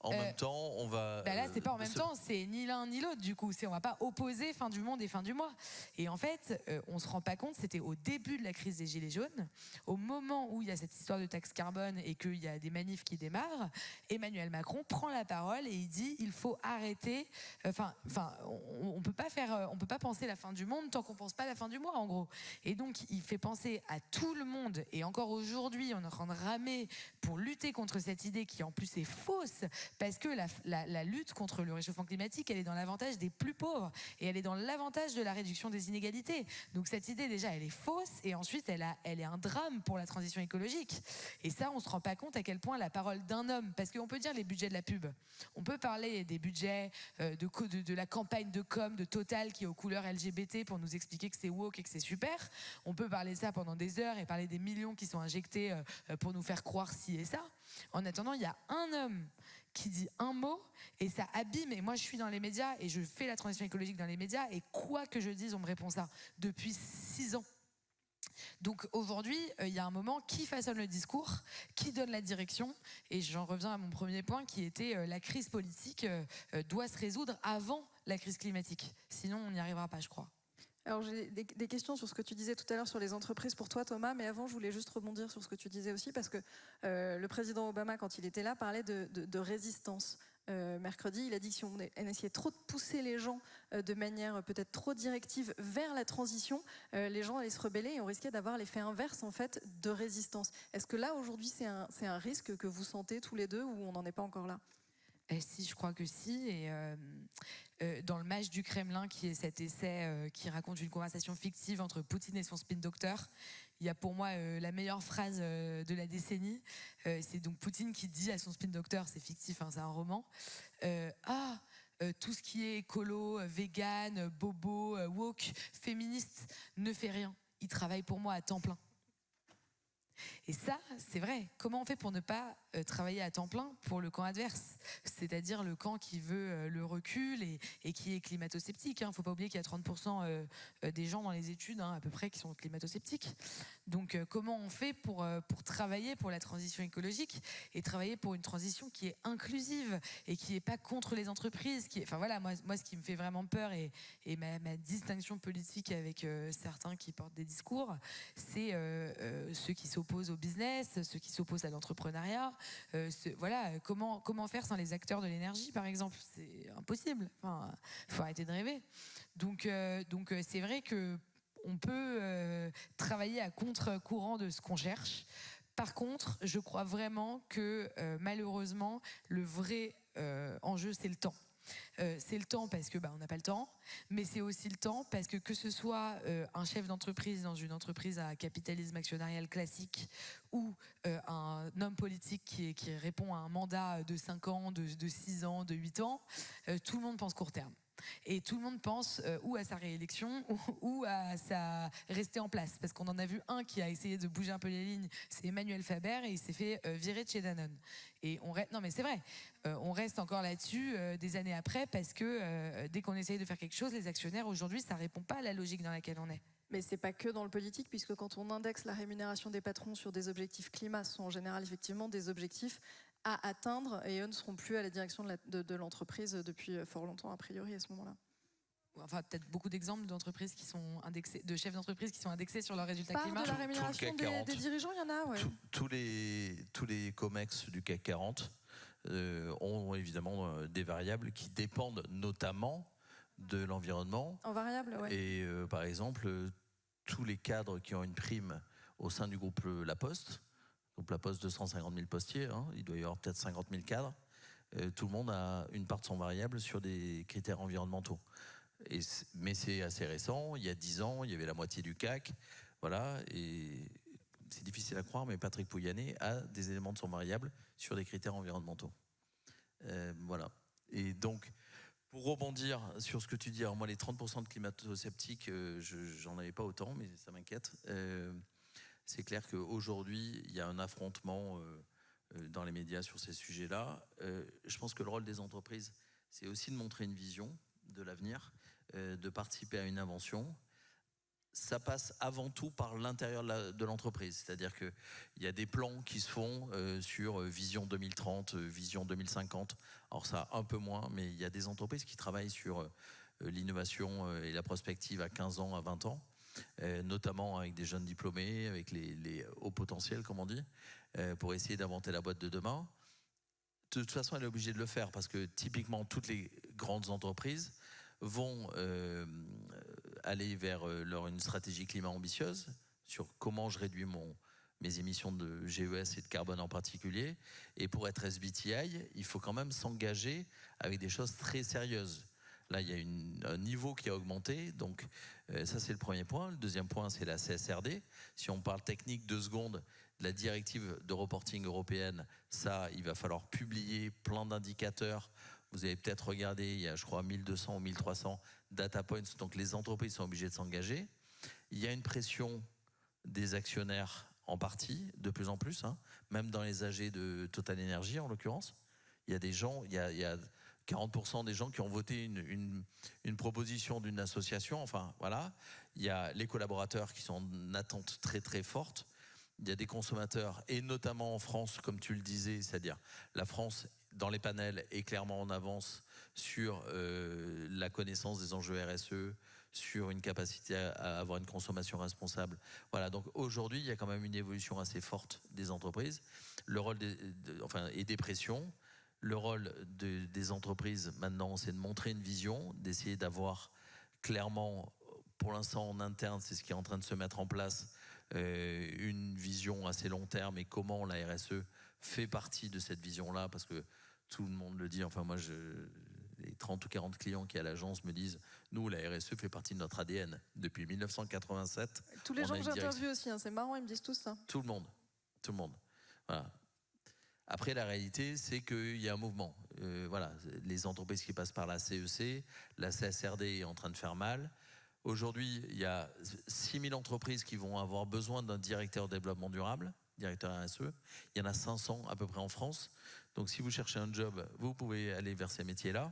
En même temps, on va... Là, c'est pas en même temps, c'est ni l'un ni l'autre, du coup. On va pas opposer fin du monde et fin du mois. Et en fait, on se rend pas compte, c'était au début de la crise des Gilets jaunes, au moment où il y a cette histoire de taxe carbone et qu'il y a des manifs qui démarrent, Emmanuel Macron prend la parole et il dit il faut arrêter... on peut pas penser la fin du monde tant qu'on pense pas la fin du mois, en gros. Et donc, il fait penser à tout le monde. Et encore aujourd'hui, on est en train de ramer pour lutter contre cette idée qui, en plus, est fausse. Parce que la lutte contre le réchauffement climatique, elle est dans l'avantage des plus pauvres et elle est dans l'avantage de la réduction des inégalités. Donc cette idée, déjà, elle est fausse et ensuite, elle est un drame pour la transition écologique. Et ça, on ne se rend pas compte à quel point la parole d'un homme, parce qu'on peut dire les budgets de la pub, on peut parler des budgets de la campagne de com de Total qui est aux couleurs LGBT pour nous expliquer que c'est woke et que c'est super. On peut parler de ça pendant des heures et parler des millions qui sont injectés pour nous faire croire ci et ça. En attendant, il y a un homme qui dit un mot et ça abîme. Et moi, je suis dans les médias et je fais la transition écologique dans les médias et quoi que je dise, on me répond ça depuis 6 ans. Donc aujourd'hui, il y a un moment qui façonne le discours, qui donne la direction. Et j'en reviens à mon premier point qui était la crise politique doit se résoudre avant la crise climatique. Sinon, on n'y arrivera pas, je crois. Alors j'ai des questions sur ce que tu disais tout à l'heure sur les entreprises pour toi, Thomas, mais avant je voulais juste rebondir sur ce que tu disais aussi parce que le président Obama, quand il était là, parlait de résistance. Mercredi, il a dit que si on essayait trop de pousser les gens de manière peut-être trop directive vers la transition, les gens allaient se rebeller et on risquait d'avoir l'effet inverse en fait de résistance. Est-ce que là aujourd'hui c'est un risque que vous sentez tous les deux ou on n'en est pas encore là? Si, je crois que si. Et dans le Mage du Kremlin, qui est cet essai qui raconte une conversation fictive entre Poutine et son spin doctor, il y a pour moi la meilleure phrase de la décennie. C'est donc Poutine qui dit à son spin doctor, c'est fictif, hein, c'est un roman, tout ce qui est écolo, vegan, bobo, woke, féministe, ne fait rien. Il travaille pour moi à temps plein. Et ça, c'est vrai. Comment on fait pour ne pas travailler à temps plein pour le camp adverse? C'est-à-dire le camp qui veut le recul et qui est climato-sceptique. Il ne faut pas oublier qu'il y a 30% des gens dans les études, à peu près, qui sont climato-sceptiques. Donc comment on fait pour travailler pour la transition écologique et travailler pour une transition qui est inclusive et qui n'est pas contre les entreprises, enfin voilà, moi ce qui me fait vraiment peur et ma distinction politique avec certains qui portent des discours, c'est ceux qui s'opposent au business, ceux qui s'opposent à l'entrepreneuriat. Voilà, comment faire sans les acteurs de l'énergie, par exemple? C'est impossible. Enfin, faut arrêter de rêver. Donc c'est vrai que on peut travailler à contre-courant de ce qu'on cherche. Par contre, je crois vraiment que malheureusement, le vrai enjeu, c'est le temps. C'est le temps parce que on n'a pas le temps, mais c'est aussi le temps parce que ce soit un chef d'entreprise dans une entreprise à capitalisme actionnarial classique ou un homme politique qui répond à un mandat de 5 ans, de 6 ans, de 8 ans, tout le monde pense court terme. Et tout le monde pense ou à sa réélection ou à sa rester en place. Parce qu'on en a vu un qui a essayé de bouger un peu les lignes, c'est Emmanuel Faber, et il s'est fait virer de chez Danone. Et non mais c'est vrai, on reste encore là-dessus des années après parce que dès qu'on essaye de faire quelque chose, les actionnaires aujourd'hui, ça répond pas à la logique dans laquelle on est. Mais c'est pas que dans le politique, puisque quand on indexe la rémunération des patrons sur des objectifs climat, ce sont en général effectivement des objectifs à atteindre, et eux ne seront plus à la direction de l'entreprise depuis fort longtemps, a priori, à ce moment-là. Enfin, peut-être beaucoup d'exemples d'entreprises qui sont indexées, de chefs d'entreprise qui sont indexés sur leurs résultats climat. De la rémunération des dirigeants, il y en a, ouais. Tous les COMEX du CAC 40 ont évidemment des variables qui dépendent notamment de l'environnement. En variable, ouais. Et par exemple, tous les cadres qui ont une prime au sein du groupe La Poste, donc La Poste 250 000 postiers, il doit y avoir peut-être 50 000 cadres, tout le monde a une part de son variable sur des critères environnementaux. Mais c'est assez récent, il y a 10 ans, il y avait la moitié du CAC, voilà, et c'est difficile à croire, mais Patrick Pouyanné a des éléments de son variable sur des critères environnementaux. Voilà. Et donc, pour rebondir sur ce que tu dis, alors moi les 30% de climato-sceptiques, j'en avais pas autant, mais ça m'inquiète. C'est clair qu'aujourd'hui, il y a un affrontement dans les médias sur ces sujets-là. Je pense que le rôle des entreprises, c'est aussi de montrer une vision de l'avenir, de participer à une invention. Ça passe avant tout par l'intérieur de l'entreprise. C'est-à-dire qu'il y a des plans qui se font sur Vision 2030, Vision 2050. Alors ça, un peu moins, mais il y a des entreprises qui travaillent sur l'innovation et la prospective à 15 ans, à 20 ans, notamment avec des jeunes diplômés, avec les hauts potentiels, comme on dit, pour essayer d'inventer la boîte de demain. De toute façon, elle est obligée de le faire parce que typiquement, toutes les grandes entreprises vont aller vers une stratégie climat ambitieuse sur comment je réduis mes émissions de GES et de carbone en particulier. Et pour être SBTI, il faut quand même s'engager avec des choses très sérieuses. Là, il y a un niveau qui a augmenté, donc ça c'est le premier point. Le deuxième point, c'est la CSRD. Si on parle technique, 2 secondes, la directive de reporting européenne, ça, il va falloir publier plein d'indicateurs. Vous avez peut-être regardé, il y a je crois 1200 ou 1300 data points, donc les entreprises sont obligées de s'engager. Il y a une pression des actionnaires en partie, de plus en plus, même dans les AG de Total Energy en l'occurrence. Il y a des gens, il y a 40% des gens qui ont voté une proposition d'une association, enfin voilà. Il y a les collaborateurs qui sont en attente très très forte. Il y a des consommateurs, et notamment en France, comme tu le disais, c'est-à-dire la France, dans les panels, est clairement en avance sur la connaissance des enjeux RSE, sur une capacité à avoir une consommation responsable. Voilà, donc aujourd'hui, il y a quand même une évolution assez forte des entreprises. Le rôle et des pressions. Le rôle des entreprises, maintenant, c'est de montrer une vision, d'essayer d'avoir clairement, pour l'instant en interne, c'est ce qui est en train de se mettre en place, une vision assez long terme et comment la RSE fait partie de cette vision-là, parce que tout le monde le dit, enfin moi, les 30 ou 40 clients qui à l'agence me disent, nous, la RSE fait partie de notre ADN. Depuis 1987. Tous les gens que j'interviewe aussi, c'est marrant, ils me disent tous ça. Tout le monde. Voilà. Après, la réalité, c'est qu'il y a un mouvement. Voilà, les entreprises qui passent par la CEC, la CSRD est en train de faire mal. Aujourd'hui, il y a 6000 entreprises qui vont avoir besoin d'un directeur développement durable, directeur RSE. Il y en a 500 à peu près en France. Donc, si vous cherchez un job, vous pouvez aller vers ces métiers-là.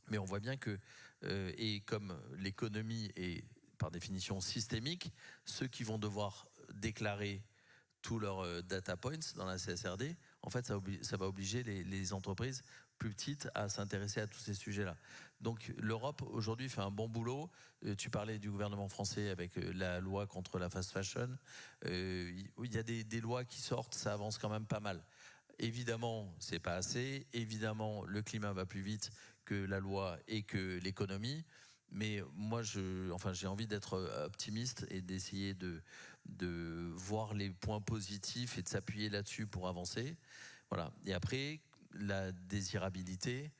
Mais on voit bien que, et comme l'économie est par définition systémique, ceux qui vont devoir déclarer tous leurs data points dans la CSRD, en fait, ça va obliger les entreprises plus petites à s'intéresser à tous ces sujets-là. Donc l'Europe, aujourd'hui, fait un bon boulot. Tu parlais du gouvernement français avec la loi contre la fast fashion. Il y a des lois qui sortent, ça avance quand même pas mal. Évidemment, c'est pas assez. Évidemment, le climat va plus vite que la loi et que l'économie. Mais moi, j'ai envie d'être optimiste et d'essayer de voir les points positifs et de s'appuyer là-dessus pour avancer. Voilà. Et après, la désirabilité,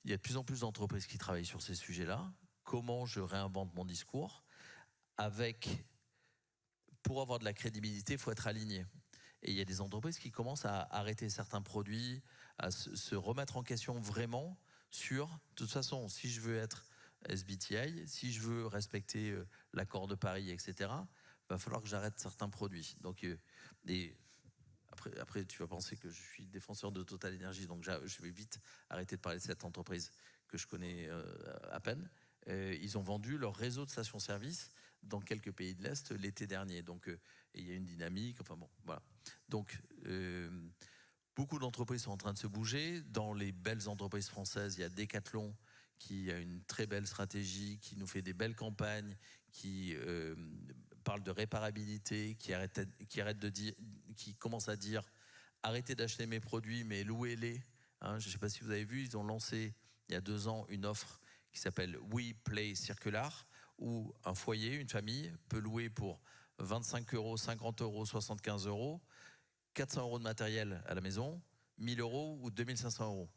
il y a de plus en plus d'entreprises qui travaillent sur ces sujets-là. Comment je réinvente mon discours pour avoir de la crédibilité, il faut être aligné. Et il y a des entreprises qui commencent à arrêter certains produits, à se remettre en question vraiment sur, de toute façon, si je veux être SBTI, si je veux respecter l'accord de Paris, etc., il va falloir que j'arrête certains produits. Donc, après, tu vas penser que je suis défenseur de Total Energy, donc je vais vite arrêter de parler de cette entreprise que je connais à peine. Ils ont vendu leur réseau de stations-service dans quelques pays de l'Est l'été dernier. Donc, il y a une dynamique. Enfin bon, voilà. Donc, beaucoup d'entreprises sont en train de se bouger. Dans les belles entreprises françaises, il y a Decathlon qui a une très belle stratégie, qui nous fait des belles campagnes, qui parle de réparabilité, qui commence à dire arrêtez d'acheter mes produits, mais louez-les. Hein, je ne sais pas si vous avez vu, ils ont lancé il y a 2 ans une offre qui s'appelle We Play Circular, où un foyer, une famille, peut louer pour 25 euros, 50 euros, 75 euros, 400 euros de matériel à la maison, 1000 euros ou 2500 euros.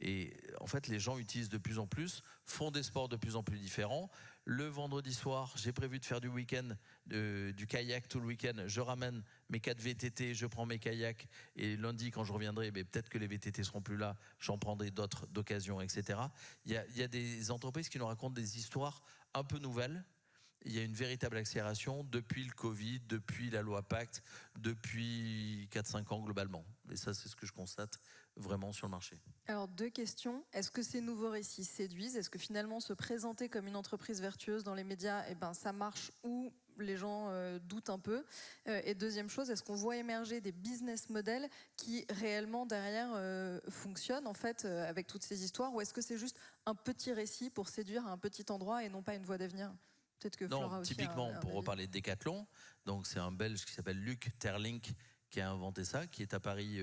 Et en fait, les gens utilisent de plus en plus, font des sports de plus en plus différents. Le vendredi soir, j'ai prévu de faire du week-end, du kayak tout le week-end. Je ramène mes 4 VTT, je prends mes kayaks. Et lundi, quand je reviendrai, peut-être que les VTT seront plus là, j'en prendrai d'autres d'occasion, etc. Il y a des entreprises qui nous racontent des histoires un peu nouvelles. Il y a une véritable accélération depuis le Covid, depuis la loi Pacte, depuis 4-5 ans globalement. Et ça, c'est ce que je constate vraiment sur le marché. Alors, 2 questions. Est-ce que ces nouveaux récits séduisent? Est-ce que finalement, se présenter comme une entreprise vertueuse dans les médias, ça marche ou les gens doutent un peu? Et deuxième chose, est-ce qu'on voit émerger des business models qui réellement derrière fonctionnent en fait avec toutes ces histoires, ou est-ce que c'est juste un petit récit pour séduire à un petit endroit et non pas une voie d'avenir? Peut-être que Flora Non, aussi typiquement, pour reparler de Decathlon, donc c'est un Belge qui s'appelle Luc Terlink qui a inventé ça, qui est à Paris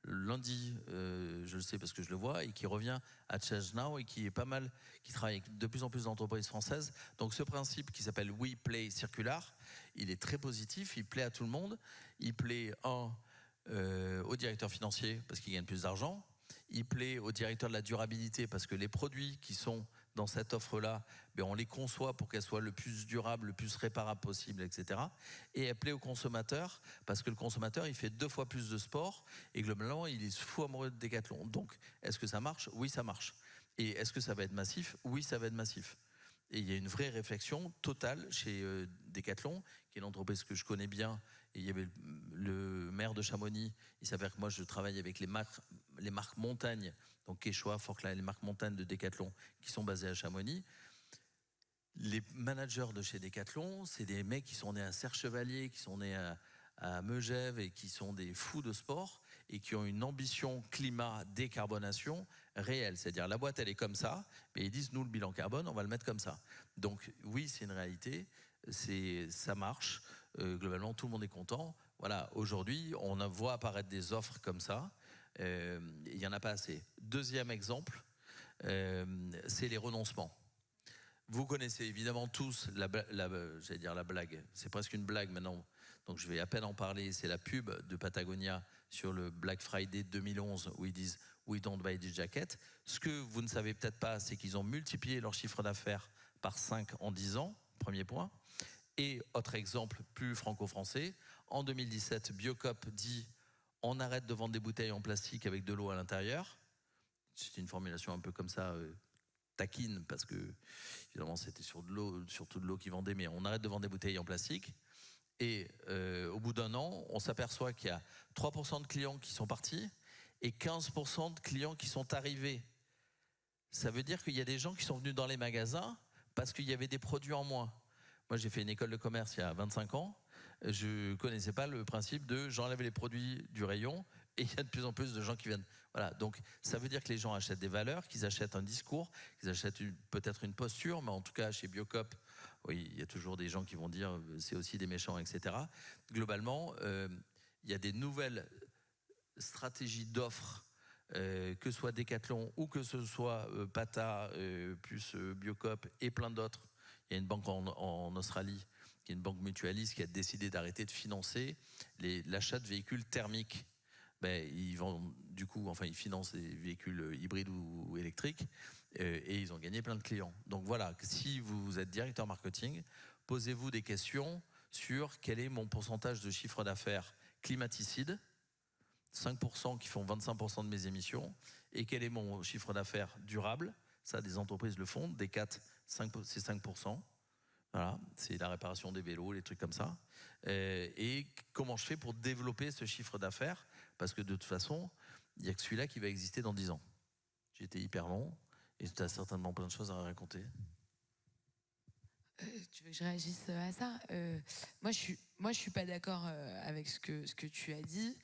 lundi, je le sais parce que je le vois, et qui revient à Change Now et qui est pas mal, qui travaille avec de plus en plus d'entreprises françaises. Donc ce principe qui s'appelle We Play Circular, il est très positif, il plaît à tout le monde. Il plaît au directeur financier parce qu'il gagne plus d'argent. Il plaît au directeur de la durabilité parce que les produits qui sont dans cette offre-là, on les conçoit pour qu'elles soient le plus durables, le plus réparables possible, etc. Et elle plaît au consommateur parce que le consommateur, il fait 2 fois plus de sport et globalement, il est fou amoureux de Decathlon. Donc, est-ce que ça marche? Oui, ça marche. Et est-ce que ça va être massif? Oui, ça va être massif. Et il y a une vraie réflexion totale chez Decathlon, qui est l'entreprise que je connais bien. Et il y avait le maire de Chamonix. Il s'avère que moi, je travaille avec les marques montagne, donc Quechua, Forclaz, les marques montagne de Decathlon, qui sont basées à Chamonix. Les managers de chez Decathlon, c'est des mecs qui sont nés à Serre-Chevalier, qui sont nés à Megève et qui sont des fous de sport et qui ont une ambition climat décarbonation réelle. C'est-à-dire la boîte, elle est comme ça, mais ils disent, nous, le bilan carbone, on va le mettre comme ça. Donc oui, c'est une réalité, ça marche. Globalement, tout le monde est content. Voilà, aujourd'hui, on voit apparaître des offres comme ça. Il n'y en a pas assez. Deuxième exemple, c'est les renoncements. Vous connaissez évidemment tous j'allais dire la blague, c'est presque une blague maintenant, donc je vais à peine en parler, c'est la pub de Patagonia sur le Black Friday 2011 où ils disent « We don't buy this jacket ». Ce que vous ne savez peut-être pas, c'est qu'ils ont multiplié leur chiffre d'affaires par 5 en 10 ans, premier point. Et autre exemple plus franco-français, en 2017, Biocop dit on arrête de vendre des bouteilles en plastique avec de l'eau à l'intérieur. C'est une formulation un peu comme ça, taquine, parce que évidemment c'était surtout de l'eau qu'ils vendaient, mais on arrête de vendre des bouteilles en plastique. Et au bout d'un an, on s'aperçoit qu'il y a 3% de clients qui sont partis et 15% de clients qui sont arrivés. Ça veut dire qu'il y a des gens qui sont venus dans les magasins parce qu'il y avait des produits en moins. Moi, j'ai fait une école de commerce il y a 25 ans. Je ne connaissais pas le principe de j'enlève les produits du rayon et il y a de plus en plus de gens qui viennent. Voilà, donc ça veut dire que les gens achètent des valeurs, qu'ils achètent un discours, qu'ils achètent peut-être une posture, mais en tout cas chez Biocop, oui, il y a toujours des gens qui vont dire c'est aussi des méchants, etc. Globalement, il y a des nouvelles stratégies d'offres, que ce soit Decathlon ou que ce soit Pata, plus Biocop et plein d'autres. Il y a une banque en Australie, qui est une banque mutualiste, qui a décidé d'arrêter de financer l'achat de véhicules thermiques. Ils vendent, du coup, enfin, ils financent des véhicules hybrides ou électriques et ils ont gagné plein de clients. Donc voilà, si vous êtes directeur marketing, posez-vous des questions sur quel est mon pourcentage de chiffre d'affaires climaticide, 5% qui font 25% de mes émissions, et quel est mon chiffre d'affaires durable. Ça, des entreprises le font, des 4, c'est 5%. Voilà, c'est la réparation des vélos, les trucs comme ça. Et comment je fais pour développer ce chiffre d'affaires? Parce que de toute façon, il n'y a que celui-là qui va exister dans 10 ans. J'étais hyper long et tu as certainement plein de choses à raconter. Tu veux que je réagisse à ça? Moi, je suis pas d'accord avec ce que tu as dit,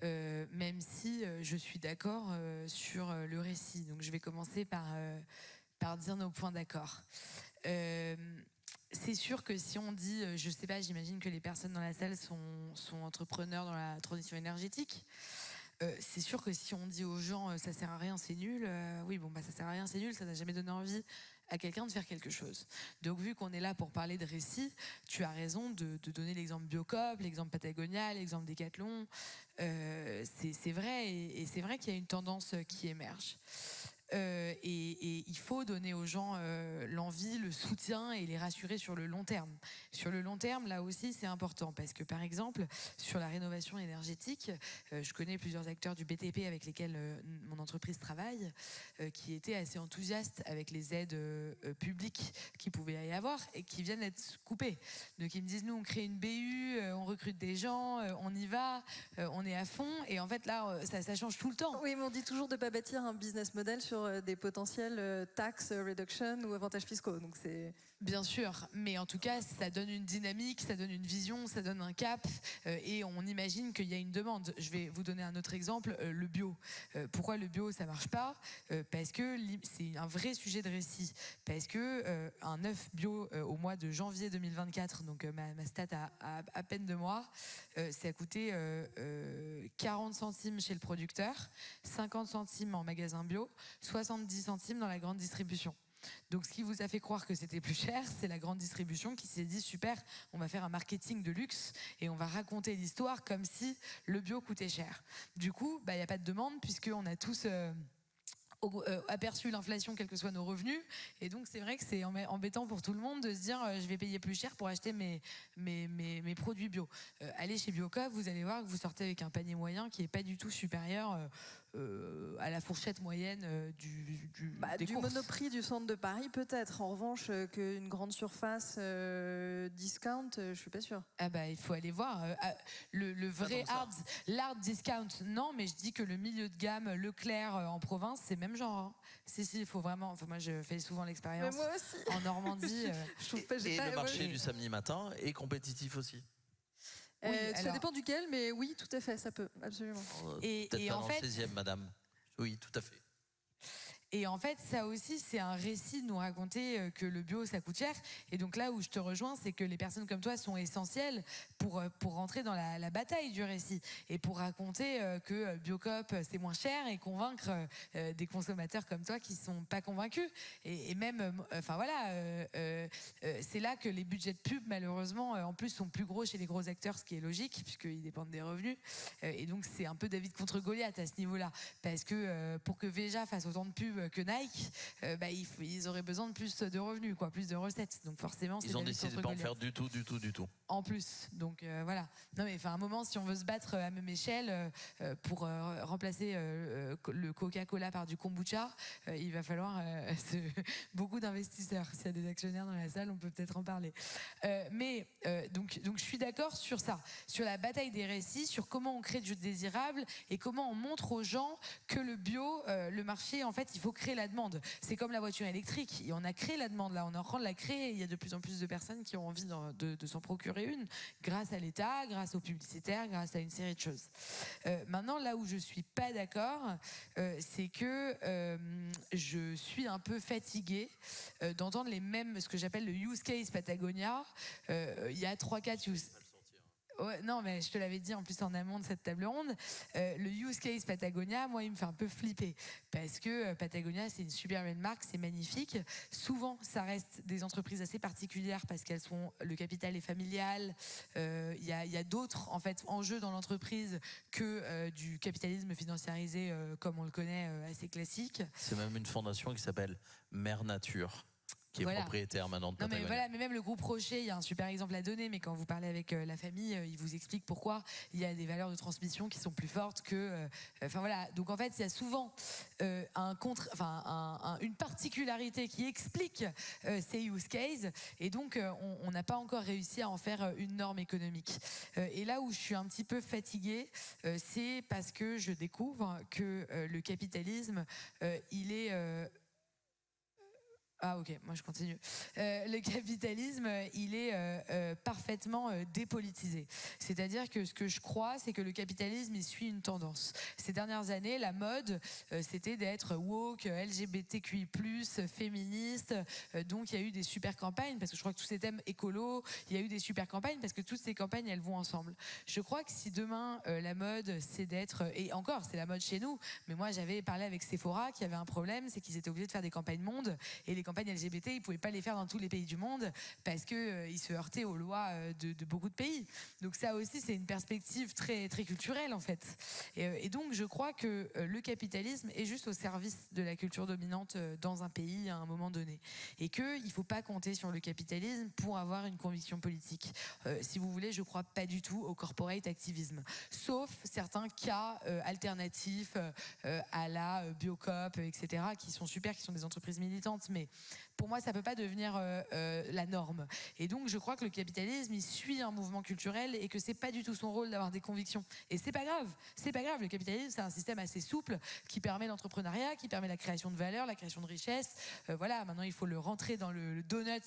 même si je suis d'accord sur le récit. Donc, je vais commencer par dire nos points d'accord. C'est sûr que si on dit, je sais pas, j'imagine que les personnes dans la salle sont entrepreneurs dans la transition énergétique. C'est sûr que si on dit aux gens ça sert à rien, c'est nul, oui bon bah ça sert à rien, c'est nul, ça n'a jamais donné envie à quelqu'un de faire quelque chose. Donc vu qu'on est là pour parler de récit, tu as raison de donner l'exemple Biocop, l'exemple Patagonia, l'exemple Decathlon. C'est vrai et c'est vrai qu'il y a une tendance qui émerge. Et il faut donner aux gens l'envie, le soutien et les rassurer sur le long terme. Sur le long terme, là aussi, c'est important parce que, par exemple, sur la rénovation énergétique, je connais plusieurs acteurs du BTP avec lesquels mon entreprise travaille qui étaient assez enthousiastes avec les aides publiques qu'il pouvait y avoir et qui viennent d'être coupées. Donc, ils me disent, nous, on crée une BU, on recrute des gens, on y va, on est à fond. Et en fait, là, ça change tout le temps. Oui, mais on dit toujours de ne pas bâtir un business model sur des potentiels tax reduction ou avantages fiscaux. Donc c'est... Bien sûr, mais en tout cas, ça donne une dynamique, ça donne une vision, ça donne un cap et on imagine qu'il y a une demande. Je vais vous donner un autre exemple, le bio. Pourquoi le bio, ça marche pas? Parce que c'est un vrai sujet de récit. Parce que un œuf bio au mois de janvier 2024, donc ma stat a à peine 2 mois, ça a coûté 40 centimes chez le producteur, 50 centimes en magasin bio, 70 centimes dans la grande distribution. Donc ce qui vous a fait croire que c'était plus cher, c'est la grande distribution qui s'est dit super, on va faire un marketing de luxe et on va raconter l'histoire comme si le bio coûtait cher. Du coup, il n'y a pas de demande puisqu'on a tous aperçu l'inflation quels que soient nos revenus et donc c'est vrai que c'est embêtant pour tout le monde de se dire je vais payer plus cher pour acheter mes produits bio. Allez chez Biocop, vous allez voir que vous sortez avec un panier moyen qui n'est pas du tout supérieur à la fourchette moyenne du Monoprix du centre de Paris peut-être. En revanche, qu'une grande surface discount, je suis pas sûre. Ah bah il faut aller voir le vrai l'hard discount. Non, mais je dis que le milieu de gamme Leclerc en province, c'est même genre. Hein. Si, il faut vraiment. Enfin, moi, je fais souvent l'expérience. Mais moi aussi. En Normandie. Je trouve pas. Et le marché du samedi matin est compétitif aussi. Oui, ça dépend duquel, mais oui, tout à fait, ça peut, absolument. Peut-être pas dans le 16e, madame. Oui, tout à fait. Et en fait, ça aussi, c'est un récit de nous raconter que le bio, ça coûte cher. Et donc là où je te rejoins, c'est que les personnes comme toi sont essentielles pour rentrer dans la bataille du récit et pour raconter que Biocop, c'est moins cher et convaincre des consommateurs comme toi qui ne sont pas convaincus. Et même, enfin voilà, c'est là que les budgets de pub, malheureusement, en plus, sont plus gros chez les gros acteurs, ce qui est logique, puisqu'ils dépendent des revenus. Et donc, c'est un peu David contre Goliath à ce niveau-là. Parce que pour que Veja fasse autant de pubs que Nike, ils auraient besoin de plus de revenus, quoi, plus de recettes. Donc forcément, ils ont décidé de ne pas en faire du tout. En plus, donc voilà. Non mais à un moment, si on veut se battre à même échelle pour remplacer le Coca-Cola par du kombucha, il va falloir beaucoup d'investisseurs. S'il y a des actionnaires dans la salle, on peut peut-être en parler. Donc je suis d'accord sur ça, sur la bataille des récits, sur comment on crée du désirable et comment on montre aux gens que le bio, le marché, en fait, il faut créer la demande. C'est comme la voiture électrique. Et on a créé la demande là, on est en train de la créer. Il y a de plus en plus de personnes qui ont envie de s'en procurer une, grâce à l'État, grâce aux publicitaires, grâce à une série de choses. Maintenant, là où je suis pas d'accord, c'est que je suis un peu fatiguée d'entendre les mêmes, ce que j'appelle le use case Patagonia. Il y a 3-4 use. Ouais, non, mais je te l'avais dit en plus en amont de cette table ronde, le use case Patagonia, moi, il me fait un peu flipper parce que Patagonia, c'est une super belle marque, c'est magnifique. Souvent, ça reste des entreprises assez particulières parce qu'elles sont, le capital est familial. Il y a d'autres en fait enjeux dans l'entreprise que du capitalisme financiarisé comme on le connaît, assez classique. C'est même une fondation qui s'appelle Mère Nature, qui est propriétaire maintenant de Patagonia. Non, mais voilà, mais même le groupe Rocher, il y a un super exemple à donner, mais quand vous parlez avec la famille, il vous explique pourquoi il y a des valeurs de transmission qui sont plus fortes que... voilà, donc en fait, il y a souvent une particularité qui explique ces use cases, et donc on n'a pas encore réussi à en faire une norme économique. Et là où je suis un petit peu fatiguée, c'est parce que je découvre que le capitalisme, il est... Ah ok, moi je continue. Le capitalisme, il est parfaitement dépolitisé. C'est-à-dire que ce que je crois, c'est que le capitalisme, il suit une tendance. Ces dernières années, la mode, c'était d'être woke, LGBTQI+, féministe. Donc il y a eu des super campagnes, parce que je crois que tous ces thèmes écolos, il y a eu des super campagnes, parce que toutes ces campagnes, elles vont ensemble. Je crois que si demain, la mode, c'est d'être... Et encore, c'est la mode chez nous. Mais moi, j'avais parlé avec Sephora, qui avait un problème, c'est qu'ils étaient obligés de faire des campagnes monde, et les campagnes LGBT, ils ne pouvaient pas les faire dans tous les pays du monde parce qu'ils se heurtaient aux lois de beaucoup de pays. Donc ça aussi, c'est une perspective très, très culturelle en fait. Et donc je crois que le capitalisme est juste au service de la culture dominante dans un pays à un moment donné. Et qu'il ne faut pas compter sur le capitalisme pour avoir une conviction politique. Si vous voulez, je ne crois pas du tout au corporate activisme. Sauf certains cas alternatifs à la Biocop, etc., qui sont super, qui sont des entreprises militantes, mais pour moi, ça ne peut pas devenir la norme. Et donc, je crois que le capitalisme, il suit un mouvement culturel et que ce n'est pas du tout son rôle d'avoir des convictions. Et c'est pas grave. C'est pas grave. Le capitalisme, c'est un système assez souple qui permet l'entrepreneuriat, qui permet la création de valeur, la création de richesse. Voilà, maintenant, il faut le rentrer dans le donut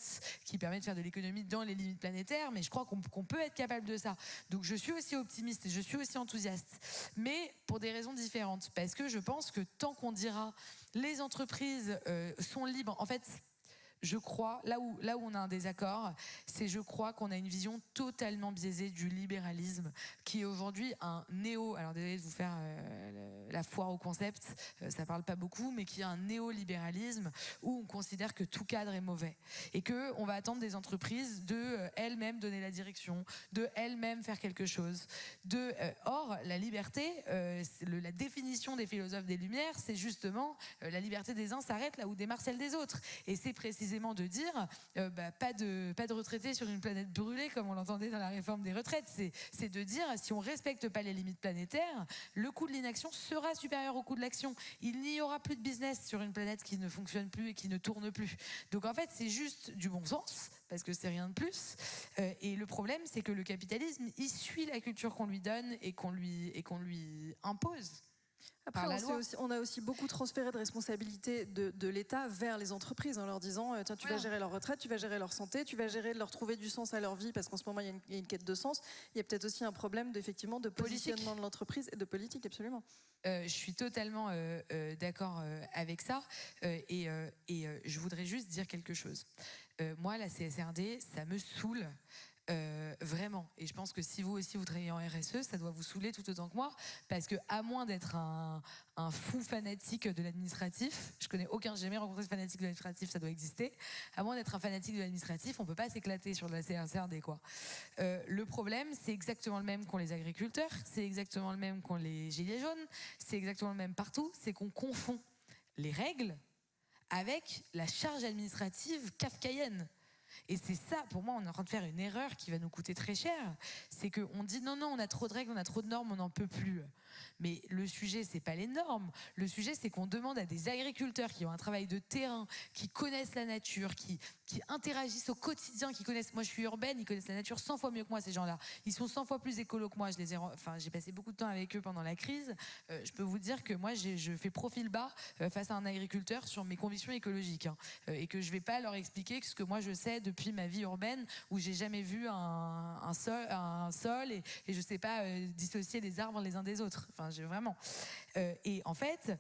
qui permet de faire de l'économie dans les limites planétaires. Mais je crois qu'on peut être capable de ça. Donc, je suis aussi optimiste et je suis aussi enthousiaste. Mais pour des raisons différentes. Parce que je pense que tant qu'on dira les entreprises sont libres, en fait... Je crois, là où on a un désaccord, c'est je crois qu'on a une vision totalement biaisée du libéralisme, qui est aujourd'hui un alors désolé de vous faire la foire au concept, ça parle pas beaucoup, mais qui est un néolibéralisme où on considère que tout cadre est mauvais et qu'on va attendre des entreprises de elles-mêmes donner la direction, de elles-mêmes faire quelque chose. Or, la liberté, la définition des philosophes des Lumières, c'est justement la liberté des uns s'arrête là où démarre celle des autres. Et c'est précisément de dire pas de retraités sur une planète brûlée comme on l'entendait dans la réforme des retraites. C'est de dire si on ne respecte pas les limites planétaires, le coût de l'inaction sera supérieur au coût de l'action. Il n'y aura plus de business sur une planète qui ne fonctionne plus et qui ne tourne plus. Donc en fait c'est juste du bon sens parce que c'est rien de plus. Et le problème c'est que le capitalisme il suit la culture qu'on lui donne et qu'on lui impose. Après, on a aussi beaucoup transféré de responsabilités de l'État vers les entreprises en leur disant tiens, tu vas gérer leur retraite, tu vas gérer leur santé, tu vas gérer de leur trouver du sens à leur vie parce qu'en ce moment il y a une quête de sens. Il y a peut-être aussi un problème effectivement de positionnement de l'entreprise et de politique, absolument. Je suis totalement d'accord avec ça et je voudrais juste dire quelque chose. Moi, la CSRD, ça me saoule. Vraiment, et je pense que si vous aussi vous travaillez en RSE, ça doit vous saouler tout autant que moi, parce que à moins d'être un fou fanatique de l'administratif, j'ai jamais rencontré de fanatique de l'administratif, ça doit exister, à moins d'être un fanatique de l'administratif, on peut pas s'éclater sur de la CSRD quoi. Le problème, c'est exactement le même qu'ont les agriculteurs, c'est exactement le même qu'ont les gilets jaunes, c'est exactement le même partout, c'est qu'on confond les règles avec la charge administrative kafkaïenne. Et c'est ça, pour moi, on est en train de faire une erreur qui va nous coûter très cher. C'est qu'on dit non, on a trop de règles, on a trop de normes, on n'en peut plus. Mais le sujet, c'est pas les normes. Le sujet, c'est qu'on demande à des agriculteurs qui ont un travail de terrain, qui connaissent la nature, qui interagissent au quotidien, qui connaissent... Moi, je suis urbaine, ils connaissent la nature 100 fois mieux que moi, ces gens-là. Ils sont 100 fois plus écolos que moi. J'ai passé beaucoup de temps avec eux pendant la crise. Je peux vous dire que moi, je fais profil bas face à un agriculteur sur mes convictions écologiques. Et que je vais pas leur expliquer ce que moi, je sais depuis ma vie urbaine, où j'ai jamais vu un sol et je sais pas dissocier les arbres les uns des autres. Enfin, vraiment. Et en fait,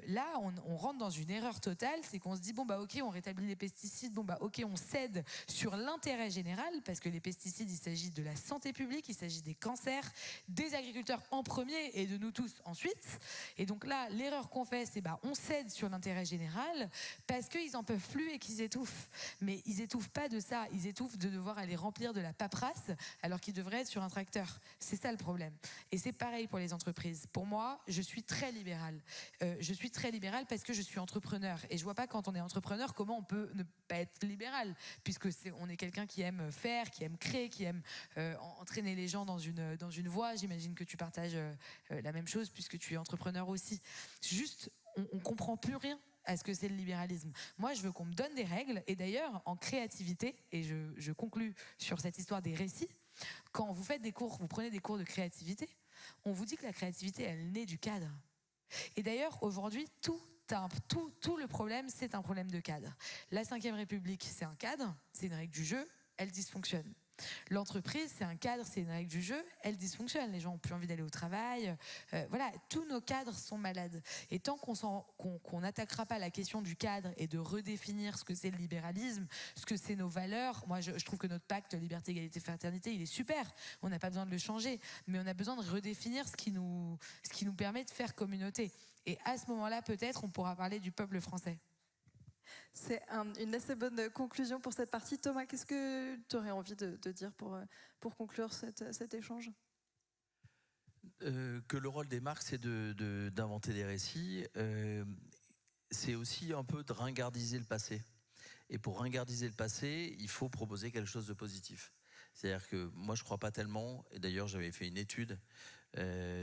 là, on rentre dans une erreur totale, c'est qu'on se dit, bon, bah ok, on rétablit les pesticides, bon, bah ok, on cède sur l'intérêt général, parce que les pesticides, il s'agit de la santé publique, il s'agit des cancers, des agriculteurs en premier et de nous tous ensuite. Et donc là, l'erreur qu'on fait, c'est on cède sur l'intérêt général parce qu'ils en peuvent plus et qu'ils étouffent. Mais ils étouffent pas de ça, ils étouffent de devoir aller remplir de la paperasse alors qu'ils devraient être sur un tracteur. C'est ça le problème. Et c'est pareil pour les entreprises. Pour moi, je suis très libérale. Je suis très libérale parce que je suis entrepreneur. Et je vois pas quand on est entrepreneur comment on peut ne pas être libéral, puisque on est quelqu'un qui aime faire, qui aime créer, qui aime entraîner les gens dans une voie. J'imagine que tu partages la même chose puisque tu es entrepreneur aussi. Juste, on comprend plus rien à ce que c'est le libéralisme. Moi, je veux qu'on me donne des règles. Et d'ailleurs, en créativité, et je conclus sur cette histoire des récits, quand vous faites des cours, vous prenez des cours de créativité, on vous dit que la créativité, elle naît du cadre. Et d'ailleurs, aujourd'hui, tout le problème, c'est un problème de cadre. La Ve République, c'est un cadre, c'est une règle du jeu, elle dysfonctionne. L'entreprise, c'est un cadre, c'est une règle du jeu, elle dysfonctionne. Les gens n'ont plus envie d'aller au travail. Voilà, tous nos cadres sont malades. Et tant qu'on n'attaquera pas la question du cadre et de redéfinir ce que c'est le libéralisme, ce que c'est nos valeurs, moi je trouve que notre pacte liberté, égalité, fraternité, il est super. On n'a pas besoin de le changer, mais on a besoin de redéfinir ce qui nous permet de faire communauté. Et à ce moment-là, peut-être, on pourra parler du peuple français. C'est une assez bonne conclusion pour cette partie. Thomas, qu'est-ce que tu aurais envie de dire pour conclure cet échange ? Que le rôle des marques, c'est d'inventer des récits. C'est aussi un peu de ringardiser le passé. Et pour ringardiser le passé, il faut proposer quelque chose de positif. C'est-à-dire que moi, je ne crois pas tellement, et d'ailleurs, j'avais fait une étude